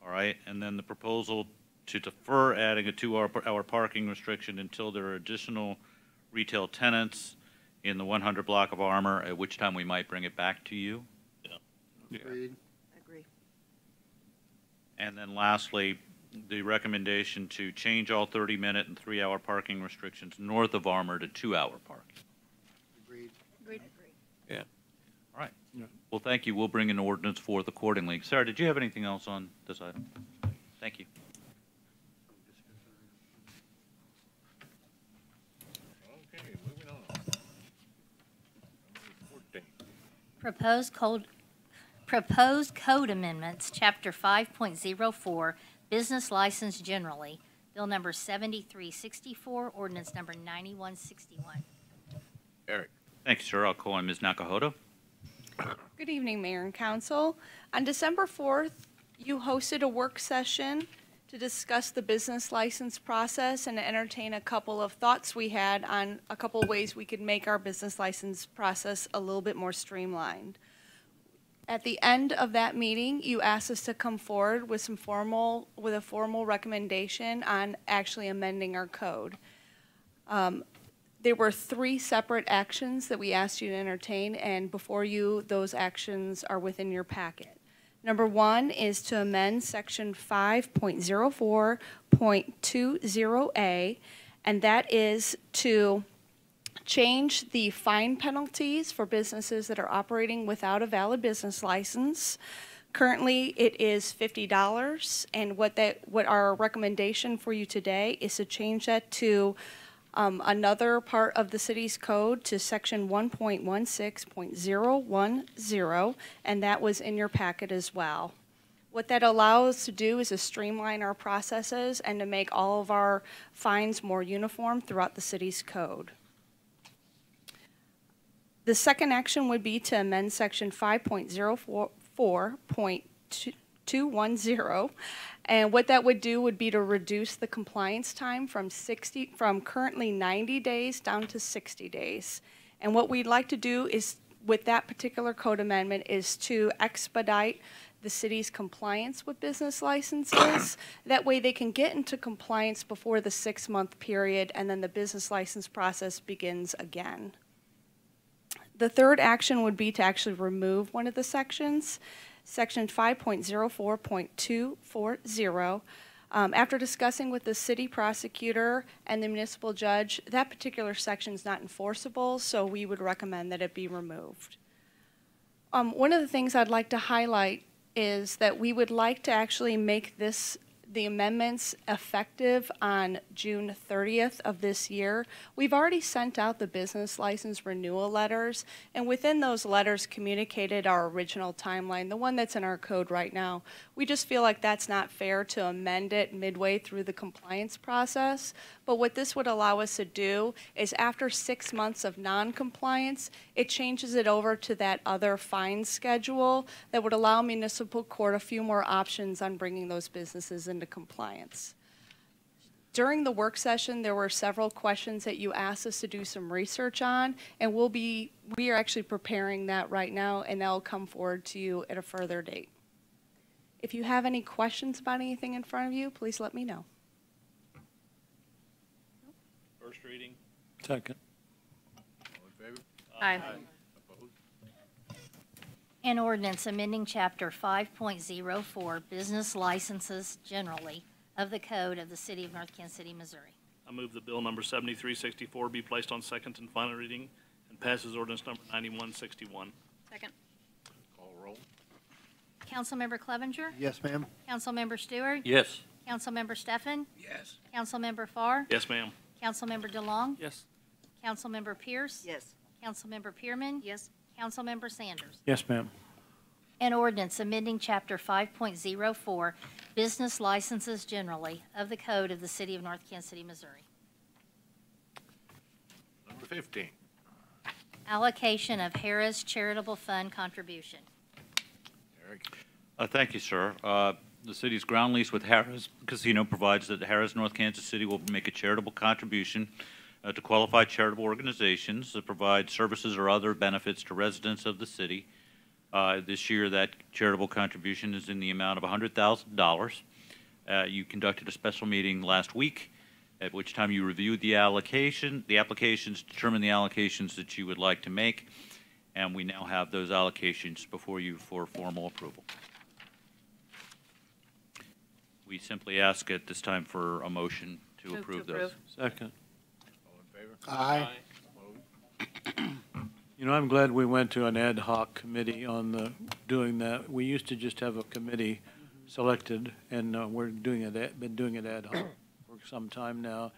All right. And then the proposal to defer adding a 2-hour parking restriction until there are additional retail tenants in the 100 block of Armour, at which time we might bring it back to you. Agreed. Agree. And then lastly, the recommendation to change all 30-minute and 3-hour parking restrictions north of Armour to 2-hour parking. Agreed. Agreed. Yeah. All right. Well, thank you. We'll bring an ordinance forth accordingly. Sarah, did you have anything else on this item? Thank you. Okay, moving on. Proposed code amendments, Chapter 5.04, Business License Generally, Bill number 7364, Ordinance number 9161. Eric. Thank you, sir. I'll call on Ms. Nakahota. Good evening, Mayor and Council. On December 4th, you hosted a work session to discuss the business license process and entertain a couple of thoughts we had on a couple of ways we could make our business license process a little bit more streamlined. At the end of that meeting, you asked us to come forward with a formal recommendation on actually amending our code. There were 3 separate actions that we asked you to entertain, and before you, those actions are within your packet. Number 1 is to amend Section 5.04.20A, and that is to change the fine penalties for businesses that are operating without a valid business license. Currently, it is $50, and what our recommendation for you today is to change that to another part of the city's code, to Section 1.16.010, and that was in your packet as well. What that allows us to do is to streamline our processes and to make all of our fines more uniform throughout the city's code. The second action would be to amend Section 5.04.210, and what that would do would be to reduce the compliance time from currently 90 days down to 60 days. And what we'd like to do is, with that particular code amendment, is to expedite the city's compliance with business licenses. That way they can get into compliance before the 6-month period, and then the business license process begins again. The third action would be to actually remove one of the sections, Section 5.04.240. After discussing with the city prosecutor and the municipal judge, that particular section is not enforceable, so we would recommend that it be removed. One of the things I'd like to highlight is that we would like to actually make the amendments effective on June 30th of this year. We've already sent out the business license renewal letters, and within those letters communicated our original timeline, the one that's in our code right now. We just feel like that's not fair to amend it midway through the compliance process. But what this would allow us to do is, after 6 months of non-compliance, it changes it over to that other fine schedule that would allow municipal court a few more options on bringing those businesses into compliance. During the work session, there were several questions that you asked us to do some research on, and we are actually preparing that right now, and that'll come forward to you at a further date. If you have any questions about anything in front of you, please let me know. First reading. Second. All in favor? Aye. Opposed? An ordinance amending Chapter 5.04, Business Licenses Generally, of the Code of the City of North Kansas City, Missouri. I move that bill number 7364 be placed on second and final reading and pass as ordinance number 9161. Second. Call roll. Councilmember Clevenger. Yes, ma'am. Councilmember Stewart. Yes. Councilmember Steffen. Yes. Councilmember Farr. Yes, ma'am. Councilmember DeLong. Yes. Councilmember Pierce. Yes. Councilmember Pearman. Yes. Councilmember Sanders. Yes, ma'am. An ordinance amending Chapter 5.04, Business Licenses Generally of the Code of the City of North Kansas City, Missouri. Number 15. Allocation of Harrah's Charitable Fund contribution. Eric. Thank you, sir. The city's ground lease with Harrah's Casino provides that Harrah's North Kansas City will make a charitable contribution to qualified charitable organizations that provide services or other benefits to residents of the city. This year, that charitable contribution is in the amount of $100,000. You conducted a special meeting last week, at which time you reviewed the applications, determined the allocations that you would like to make, and we now have those allocations before you for formal approval. We simply ask at this time for a motion to Move to approve those. approve. Second. All in favor? Aye. You know, I'm glad we went to an ad hoc committee on doing that. We used to just have a committee selected, and we're doing it, been doing it ad hoc for some time now.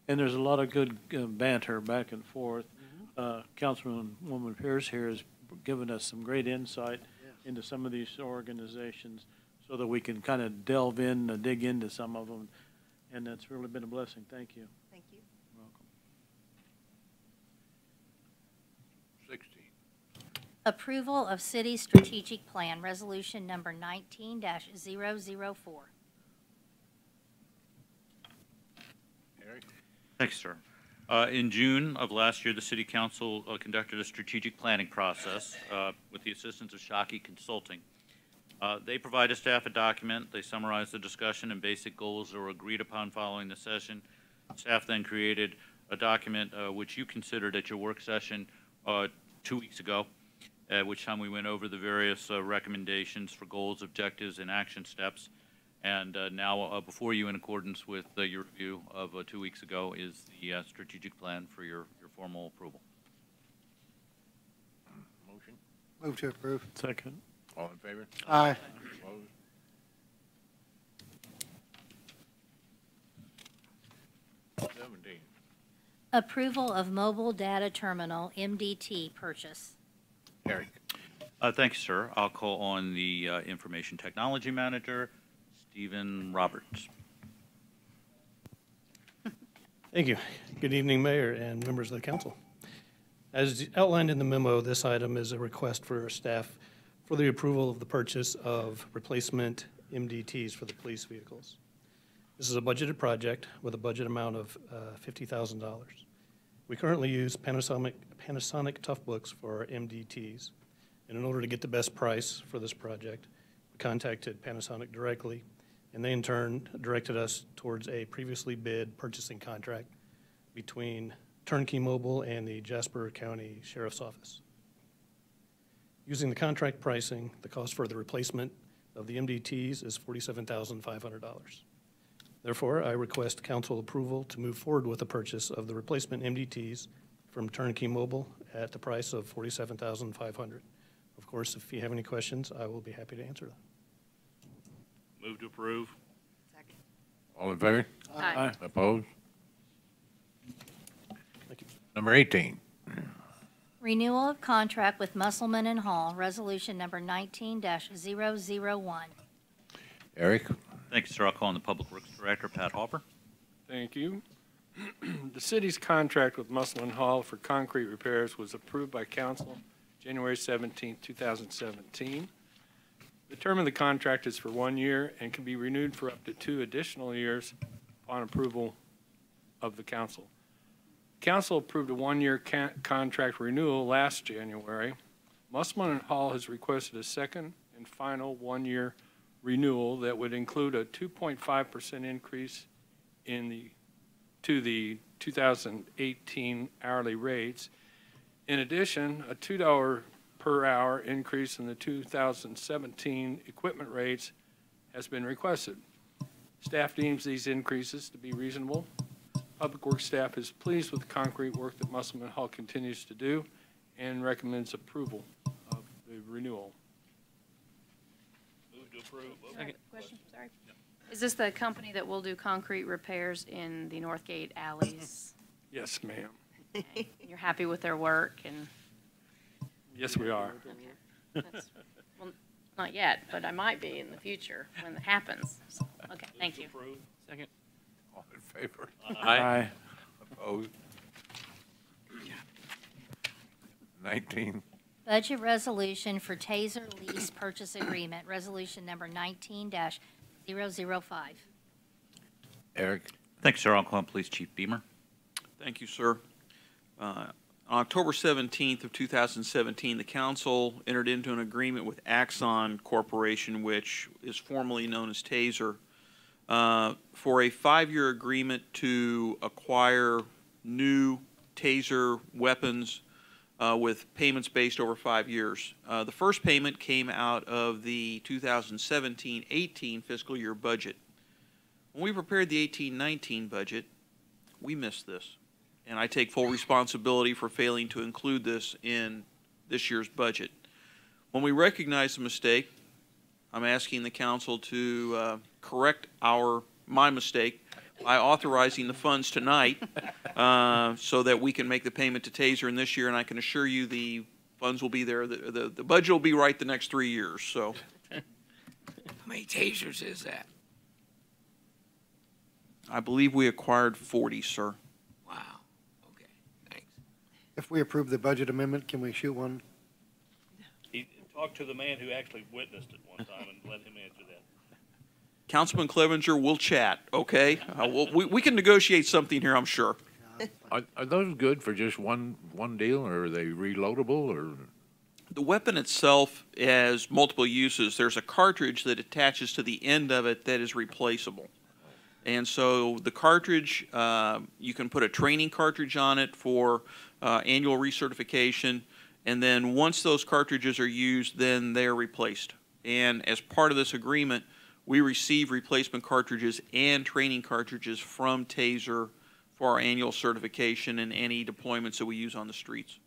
And there's a lot of good banter back and forth. Councilwoman Pierce here has given us some great insight into some of these organizations so that we can kind of delve in, dig into some of them. And that's really been a blessing. Thank you. Thank you. Welcome. 16. Approval of City Strategic Plan, Resolution Number 19-004. Eric. Thanks, sir. In June of last year, the City Council conducted a strategic planning process with the assistance of Shockey Consulting. They provided staff a document. They summarized the discussion and basic goals that were agreed upon following the session. Staff then created a document which you considered at your work session 2 weeks ago, at which time we went over the various recommendations for goals, objectives, and action steps. And now before you, in accordance with your review of 2 weeks ago, is the strategic plan for your formal approval. Motion. Move to approve. Second. All in favor? Aye. Opposed? Approval of Mobile Data Terminal, MDT, purchase. Eric. Thank you, sir. I'll call on the Information Technology Manager, Stephen Roberts. Thank you. Good evening, Mayor and members of the council. As outlined in the memo, this item is a request for staff for the approval of the purchase of replacement MDTs for the police vehicles. This is a budgeted project with a budget amount of $50,000. We currently use Panasonic Toughbooks for our MDTs. And in order to get the best price for this project, we contacted Panasonic directly, and they in turn directed us towards a previously bid purchasing contract between Turnkey Mobile and the Jasper County Sheriff's Office. Using the contract pricing, the cost for the replacement of the MDTs is $47,500. Therefore, I request council approval to move forward with the purchase of the replacement MDTs from Turnkey Mobile at the price of $47,500. Of course, if you have any questions, I will be happy to answer them. Move to approve. Second. All in favor? Aye. Opposed? Thank you. Number 18. Renewal of contract with Musselman and Hall, Resolution Number 19-001. Eric. Thank you, sir. I'll call on the Public Works Director, Pat Hopper. Thank you. The city's contract with Musselman Hall for concrete repairs was approved by council January 17, 2017. The term of the contract is for 1 year and can be renewed for up to 2 additional years upon approval of the council. Council approved a 1-year contract renewal last January. Musselman and Hall has requested a second and final 1-year renewal that would include a 2.5% increase to the 2018 hourly rates. In addition, a $2 per hour increase in the 2017 equipment rates has been requested. Staff deems these increases to be reasonable. Public Works staff is pleased with the concrete work that Musselman Hall continues to do and recommends approval of the renewal. Move to approve. Question, sorry. Is this the company that will do concrete repairs in the Northgate alleys? Yes, ma'am. Okay. You're happy with their work and? Yes, we are. Okay. Well, not yet, but I might be in the future when it happens. So, okay, thank you. Second. All in favor? Aye. Opposed? 19. Budget resolution for Taser lease purchase agreement, resolution number 19-005. Eric? Thanks, sir. I'll call Police Chief Beamer. Thank you, sir. On October 17th of 2017, the council entered into an agreement with Axon Corporation, which is formerly known as Taser, for a 5-year agreement to acquire new Taser weapons with payments based over 5 years. The first payment came out of the 2017-18 fiscal year budget. When we prepared the 18-19 budget, we missed this. And I take full responsibility for failing to include this in this year's budget. When we recognize the mistake, I'm asking the council to correct my mistake by authorizing the funds tonight so that we can make the payment to Taser in this year, and I can assure you the funds will be there. The budget will be right the next 3 years. So, How many tasers is that? I believe we acquired 40, sir. Wow. Okay. Thanks. If we approve the budget amendment, can we shoot one? Talk to the man who actually witnessed it one time and let him answer that. Councilman Clevenger, we'll chat, okay? We can negotiate something here, I'm sure. Are those good for just one deal, or are they reloadable, or? The weapon itself has multiple uses. There's a cartridge that attaches to the end of it that is replaceable. And so the cartridge, you can put a training cartridge on it for annual recertification, and then once those cartridges are used, then they're replaced. And as part of this agreement, we receive replacement cartridges and training cartridges from Taser for our annual certification and any deployments that we use on the streets.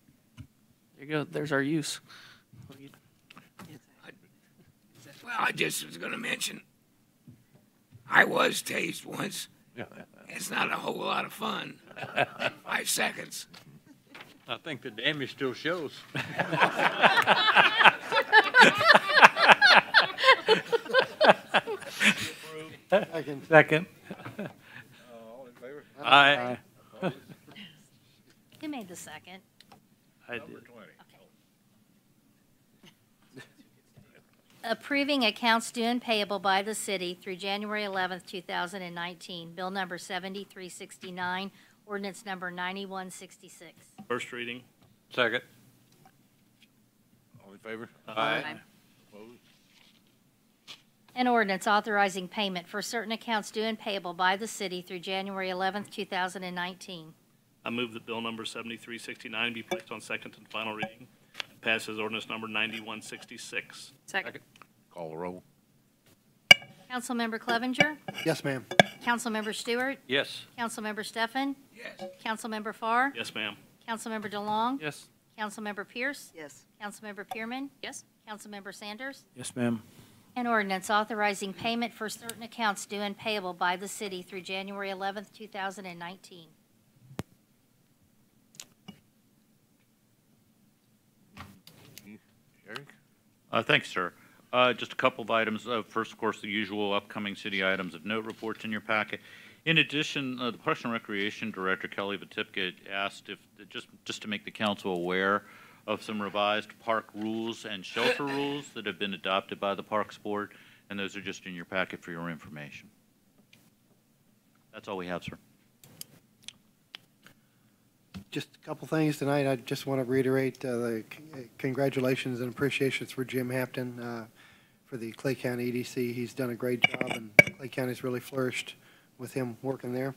There you go. There's our use. Well, I just was going to mention, I was tased once. It's not a whole lot of fun. 5 seconds. I think the damage still shows. Second. All in favor? Aye. Who made the second? I did. Number 20. Approving accounts due and payable by the city through January 11th, 2019. Bill number 7369, ordinance number 9166. First reading. Second. All in favor? Aye. Opposed? An ordinance authorizing payment for certain accounts due and payable by the city through January 11th, 2019. I move that bill number 7369 be placed on second and final reading and pass as ordinance number 9166. Second. Call the roll. Councilmember Clevenger. Yes, ma'am. Councilmember Stewart. Yes. Councilmember Steffen. Yes. Councilmember Farr. Yes, ma'am. Councilmember DeLong. Yes. Councilmember Pierce. Yes. Councilmember Pearman. Yes. Councilmember Sanders. Yes, ma'am. An ordinance authorizing payment for certain accounts due and payable by the city through January 11th, 2019. Eric? Thanks, sir. Just a couple of items. First, of course, the usual upcoming city items of note reports in your packet. In addition, the Parks and Recreation Director, Kelly Vitipka, asked if, just to make the council aware of some revised park rules and shelter rules that have been adopted by the Parks Board, and those are just in your packet for your information. That's all we have, sir. Just a couple things tonight. I just want to reiterate the congratulations and appreciations for Jim Hampton for the Clay County EDC. He's done a great job, and Clay County's really flourished with him working there.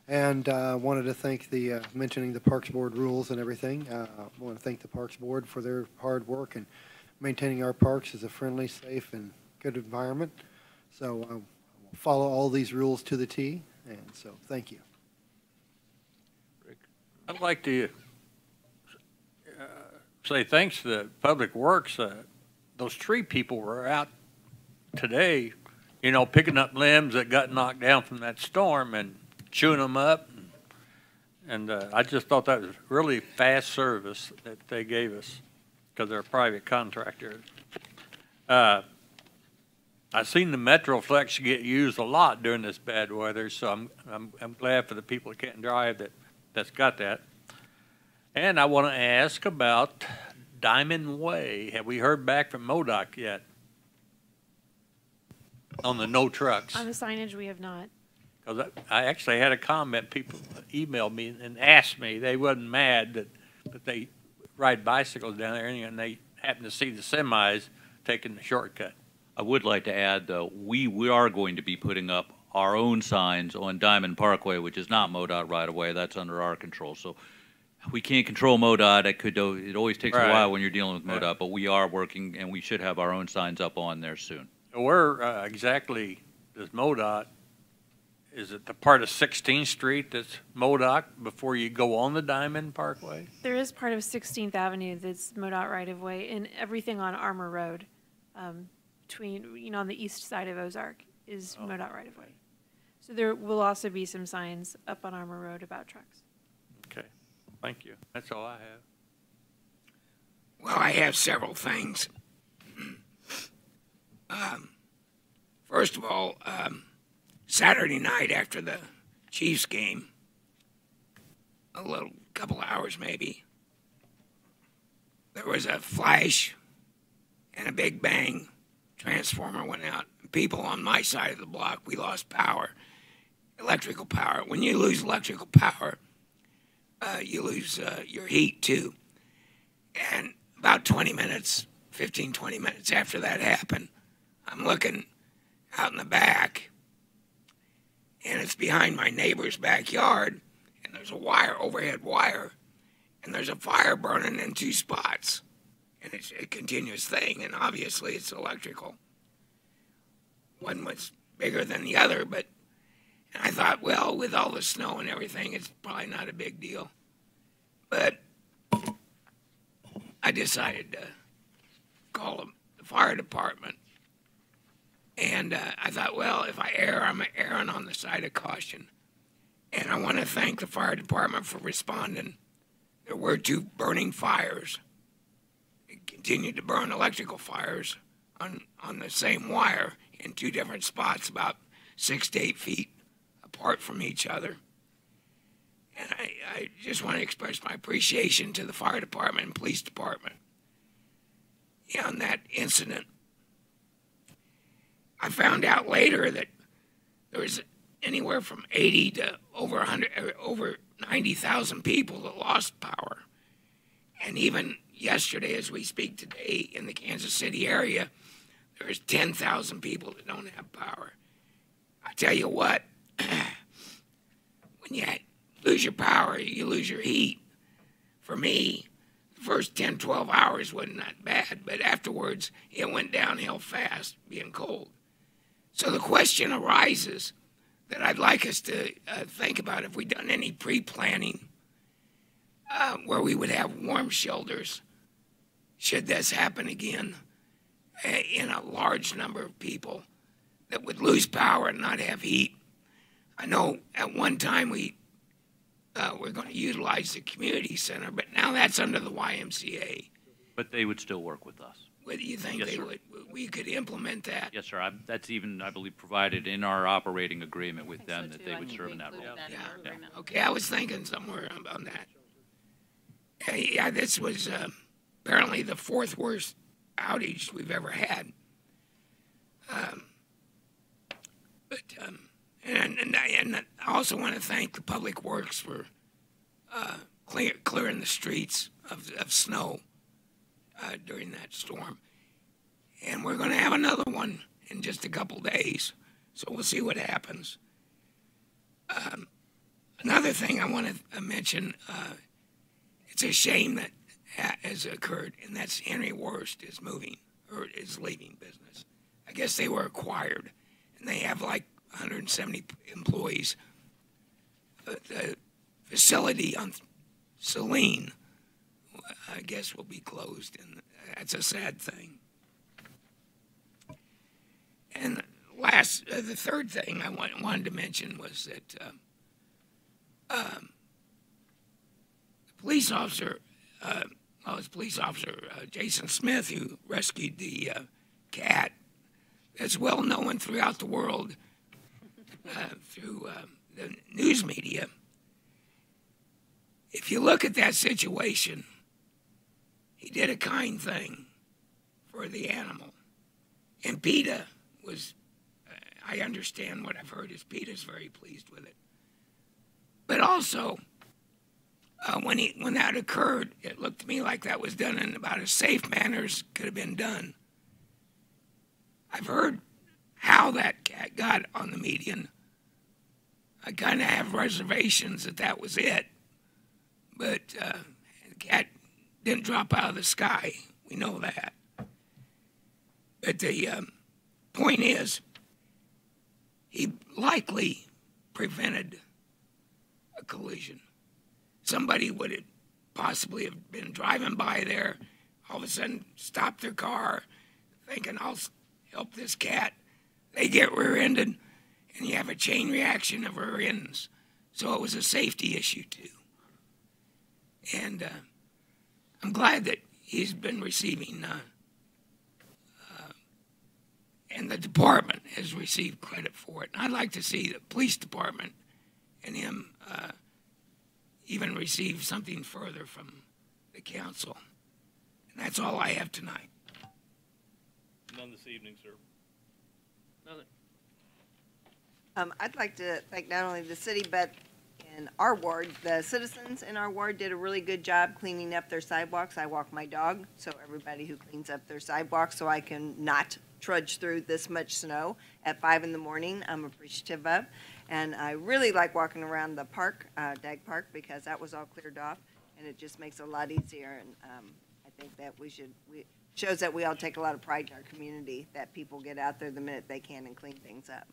And wanted to thank mentioning the Parks Board rules and everything. I want to thank the Parks Board for their hard work and maintaining our parks as a friendly, safe, and good environment. So we'll follow all these rules to the T, and so thank you. I'd like to say thanks to the Public Works. Those tree people were out today, you know, picking up limbs that got knocked down from that storm and chewing them up. And I just thought that was really fast service that they gave us because they're a private contractor. I seen the Metroflex get used a lot during this bad weather, so I'm glad for the people that can't drive that's got that. And I want to ask about Diamond Way. Have we heard back from MoDOT yet on the no trucks? On the signage, we have not. Because I actually had a comment. People emailed me and asked me. They wasn't mad that they ride bicycles down there, and they happened to see the semis taking the shortcut. I would like to add, though, we are going to be putting up our own signs on Diamond Parkway, which is not MoDOT right away. That's under our control. So we can't control MoDOT. It always takes a while when you're dealing with MoDOT, but we are working, and we should have our own signs up on there soon. Where exactly does MoDOT, is it the part of 16th Street that's MoDOT before you go on the Diamond Parkway? There is part of 16th Avenue that's MoDOT right-of-way, and everything on Armour Road, between, you know, on the east side of Ozark is MoDOT right-of-way. So there will also be some signs up on Armour Road about trucks. Okay, thank you. That's all I have. Well, I have several things. First of all, Saturday night after the Chiefs game, couple hours maybe, there was a flash and a big bang. Transformer went out. People on my side of the block, we lost power, electrical power. When you lose electrical power, you lose your heat too. And about 20 minutes, 15, 20 minutes after that happened, I'm looking out in the back, and it's behind my neighbor's backyard, and there's a wire, overhead wire, and there's a fire burning in two spots. And it's a continuous thing, and obviously it's electrical. One was bigger than the other, but I thought, well, with all the snow and everything, it's probably not a big deal. But I decided to call the fire department. And I thought, well, if I err, I'm erring on the side of caution. And I want to thank the fire department for responding. There were two burning fires. It continued to burn electrical fires on the same wire in two different spots, about 6 to 8 feet apart from each other. And I just want to express my appreciation to the fire department and police department on that incident. I found out later that there was anywhere from 80 to over 90,000 people that lost power. And even yesterday, as we speak today, in the Kansas City area, there's 10,000 people that don't have power. I tell you what, when you lose your power, you lose your heat. For me, the first 10, 12 hours wasn't that bad, but afterwards, it went downhill fast, being cold. So the question arises that I'd like us to think about, if we've done any pre-planning where we would have warm shelters, should this happen again, in a large number of people that would lose power and not have heat. I know at one time we're going to utilize the community center, but now that's under the YMCA. But they would still work with us. Whether you think Yes, they sir. would, we could implement that. Yes, sir. That's even, I believe, provided in our operating agreement with them that they would serve in that role. Yeah. Okay, I was thinking somewhere about that. Yeah, this was apparently the fourth worst outage we've ever had. And I also want to thank the Public Works for clearing the streets of snow during that storm. And we're going to have another one in just a couple days, so we'll see what happens. Another thing I want to mention, it's a shame that has occurred, and that's Henry Wurst is leaving business. I guess they were acquired, and they have like 170 employees. The facility on Saline, I guess, will be closed, and that's a sad thing. And the third thing I wanted to mention was that the police officer, Jason Smith, who rescued the cat, that's well known throughout the world through the news media. If you look at that situation, he did a kind thing for the animal. And PETA was, I understand what I've heard is PETA's very pleased with it. But also, when that occurred, it looked to me like that was done in about as safe manner as could have been done. I've heard how that cat got on the median. I kind of have reservations that that was it. But the cat didn't drop out of the sky. We know that. But the point is, he likely prevented a collision. Somebody would have possibly have been driving by there, all of a sudden stopped their car, thinking, I'll help this cat. They get rear-ended, and you have a chain reaction of rear ends. So it was a safety issue, too. And I'm glad that he's been receiving, and the department has received credit for it. And I'd like to see the police department and him even receive something further from the council. And that's all I have tonight. None this evening, sir. Nothing. I'd like to thank not only the city, but in our ward, the citizens in our ward did a really good job cleaning up their sidewalks. I walk my dog, so everybody who cleans up their sidewalks so I can not trudge through this much snow at 5 in the morning, I'm appreciative of. And I really like walking around the park, Dag Park, because that was all cleared off, and it just makes it a lot easier. And I think that shows that we all take a lot of pride in our community, that people get out there the minute they can and clean things up.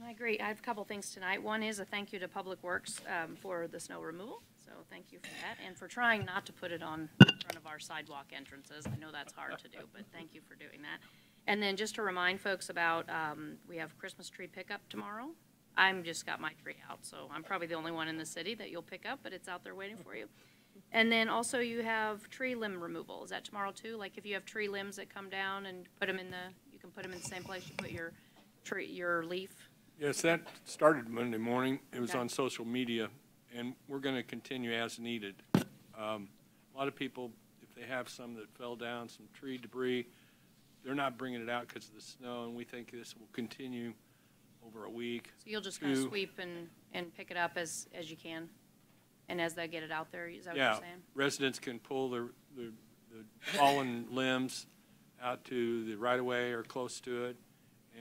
I agree. I have a couple things tonight. One is a thank you to Public Works for the snow removal. So thank you for that, and for trying not to put it on in front of our sidewalk entrances. I know that's hard to do, but thank you for doing that. And then just to remind folks about, we have Christmas tree pickup tomorrow. I'm just got my tree out, so I'm probably the only one in the city that you'll pick up, but it's out there waiting for you. And then also you have tree limb removal. Is that tomorrow too? Like if you have tree limbs that come down and put them in you can put them in the same place you put your leaf. Yes, that started Monday morning. It was Okay. on social media, and we're going to continue as needed. A lot of people, if they have some that fell down, some tree debris, they're not bringing it out because of the snow, and we think this will continue over a week. So you'll just kind of sweep and pick it up as you can, and as they get it out there, is that what you're saying? Residents can pull the fallen limbs out to the right-of-way or close to it,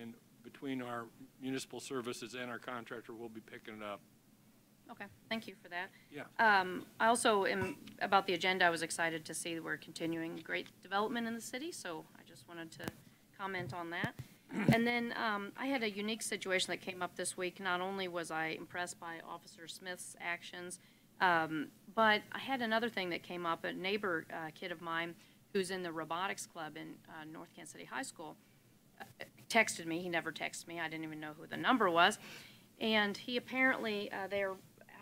and between our municipal services and our contractor, we'll be picking it up. Okay, thank you for that. Yeah. I also am, about the agenda, I was excited to see that we're continuing great development in the city, so I just wanted to comment on that. And then I had a unique situation that came up this week. Not only was I impressed by Officer Smith's actions, but I had another thing that came up. A neighbor kid of mine who's in the robotics club in North Kansas City High School texted me. He never texted me. I didn't even know who the number was. And he apparently, they're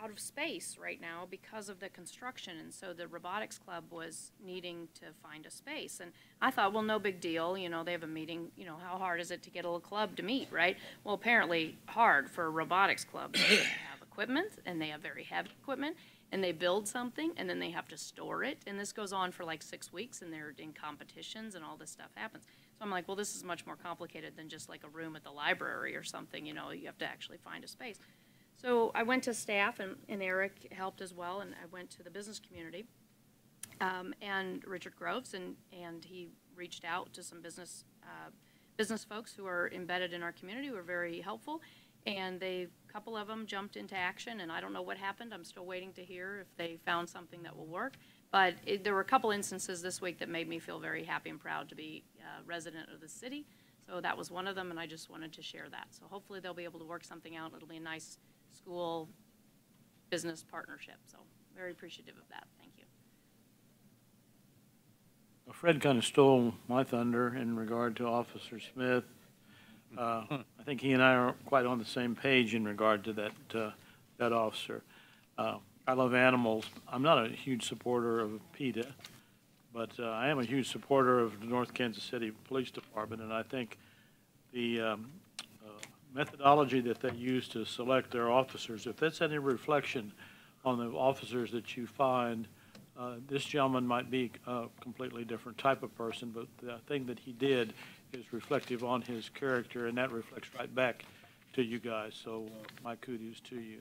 out of space right now because of the construction, and so the robotics club was needing to find a space. And I thought, well, no big deal, you know, they have a meeting, you know, how hard is it to get a little club to meet, right? Well, apparently hard for a robotics club. They have equipment, and they have very heavy equipment, and they build something, and then they have to store it, and this goes on for like 6 weeks, and they're in competitions, and all this stuff happens. So I'm like, well, this is much more complicated than just like a room at the library or something, you know, you have to actually find a space. So I went to staff, and Eric helped as well, and I went to the business community, and Richard Groves, and he reached out to some business folks who are embedded in our community, who are very helpful, and a couple of them jumped into action, and I don't know what happened. I'm still waiting to hear if they found something that will work, but there were a couple instances this week that made me feel very happy and proud to be a resident of the city, so that was one of them, and I just wanted to share that. So hopefully they'll be able to work something out. It'll be a nice school business partnership. So very appreciative of that. Thank you. Well, Fred kind of stole my thunder in regard to Officer Smith. I think he and I are quite on the same page in regard to that officer. I love animals. I'm not a huge supporter of PETA, but I am a huge supporter of the North Kansas City Police Department, and I think the methodology that they use to select their officers, if that's any reflection on the officers that you find, this gentleman might be a completely different type of person, but the thing that he did is reflective on his character, and that reflects right back to you guys. So my kudos to you.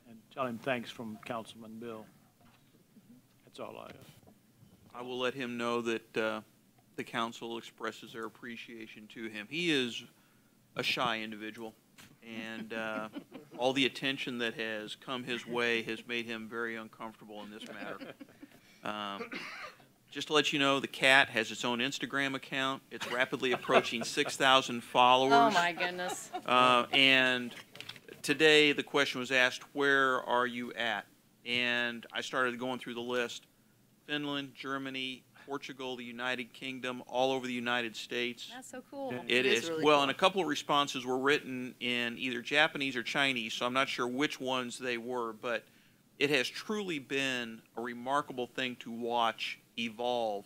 And tell him thanks from Councilman Bill. That's all I have. I will let him know that the council expresses their appreciation to him. He is a shy individual, and all the attention that has come his way has made him very uncomfortable in this matter. Just to let you know, the cat has its own Instagram account. It's rapidly approaching 6,000 followers. Oh, my goodness. And today the question was asked, where are you at? And I started going through the list. Finland, Germany, Portugal, the United Kingdom, all over the United States. That's so cool. It is. really Well, cool. and a couple of responses were written in either Japanese or Chinese, so I'm not sure which ones they were, but it has truly been a remarkable thing to watch evolve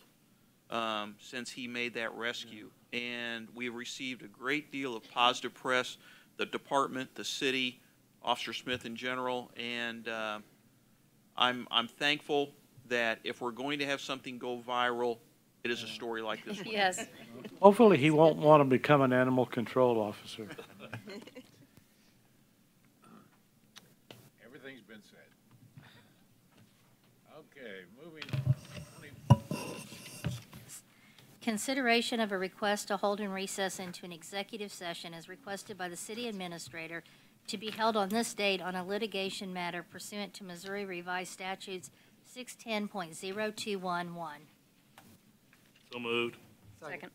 since he made that rescue. And we have received a great deal of positive press, the department, the city, Officer Smith in general, and I'm thankful that if we're going to have something go viral, it is a story like this one. Yes. Hopefully, he won't want to become an animal control officer. Everything's been said. Okay, moving on. Consideration of a request to hold and recess into an executive session as requested by the city administrator to be held on this date on a litigation matter pursuant to Missouri Revised Statutes 610.0211. So moved. Second.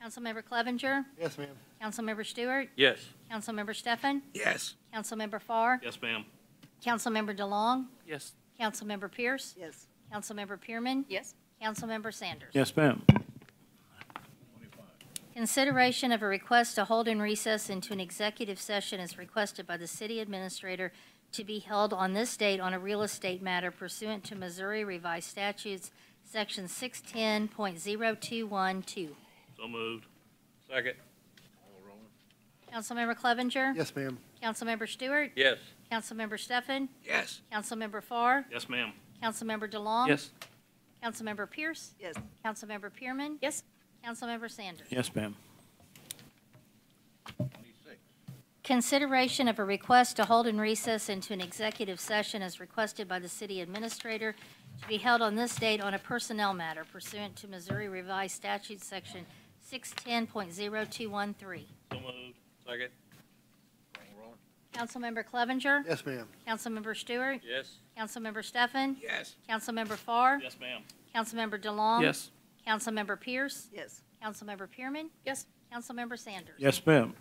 Councilmember Clevenger. Yes, ma'am. Councilmember Stewart. Yes. Councilmember Stefan. Yes. Councilmember Farr. Yes, ma'am. Councilmember DeLong. Yes. Councilmember Pierce. Yes. Councilmember Pearman. Yes. Councilmember Sanders. Yes, ma'am. Consideration of a request to hold in recess into an executive session as requested by the city administrator to be held on this date on a real estate matter pursuant to Missouri Revised Statutes, Section 610.0212. So moved. Second. Councilmember Clevenger. Yes, ma'am. Councilmember Stewart. Yes. Councilmember Stefan. Yes. Councilmember Farr. Yes, ma'am. Councilmember DeLong. Yes. Councilmember Pierce. Yes. Councilmember Pearman. Yes. Councilmember Sanders. Yes, ma'am. Consideration of a request to hold in recess into an executive session as requested by the city administrator to be held on this date on a personnel matter pursuant to Missouri Revised Statute Section 610.0213. So moved. Second. Councilmember Clevenger. Yes, ma'am. Councilmember Stewart. Yes. Councilmember Stefan. Yes. Councilmember Farr. Yes, ma'am. Councilmember DeLong. Yes. Councilmember Pierce. Yes. Councilmember Pearman. Yes. Councilmember Sanders. Yes, ma'am.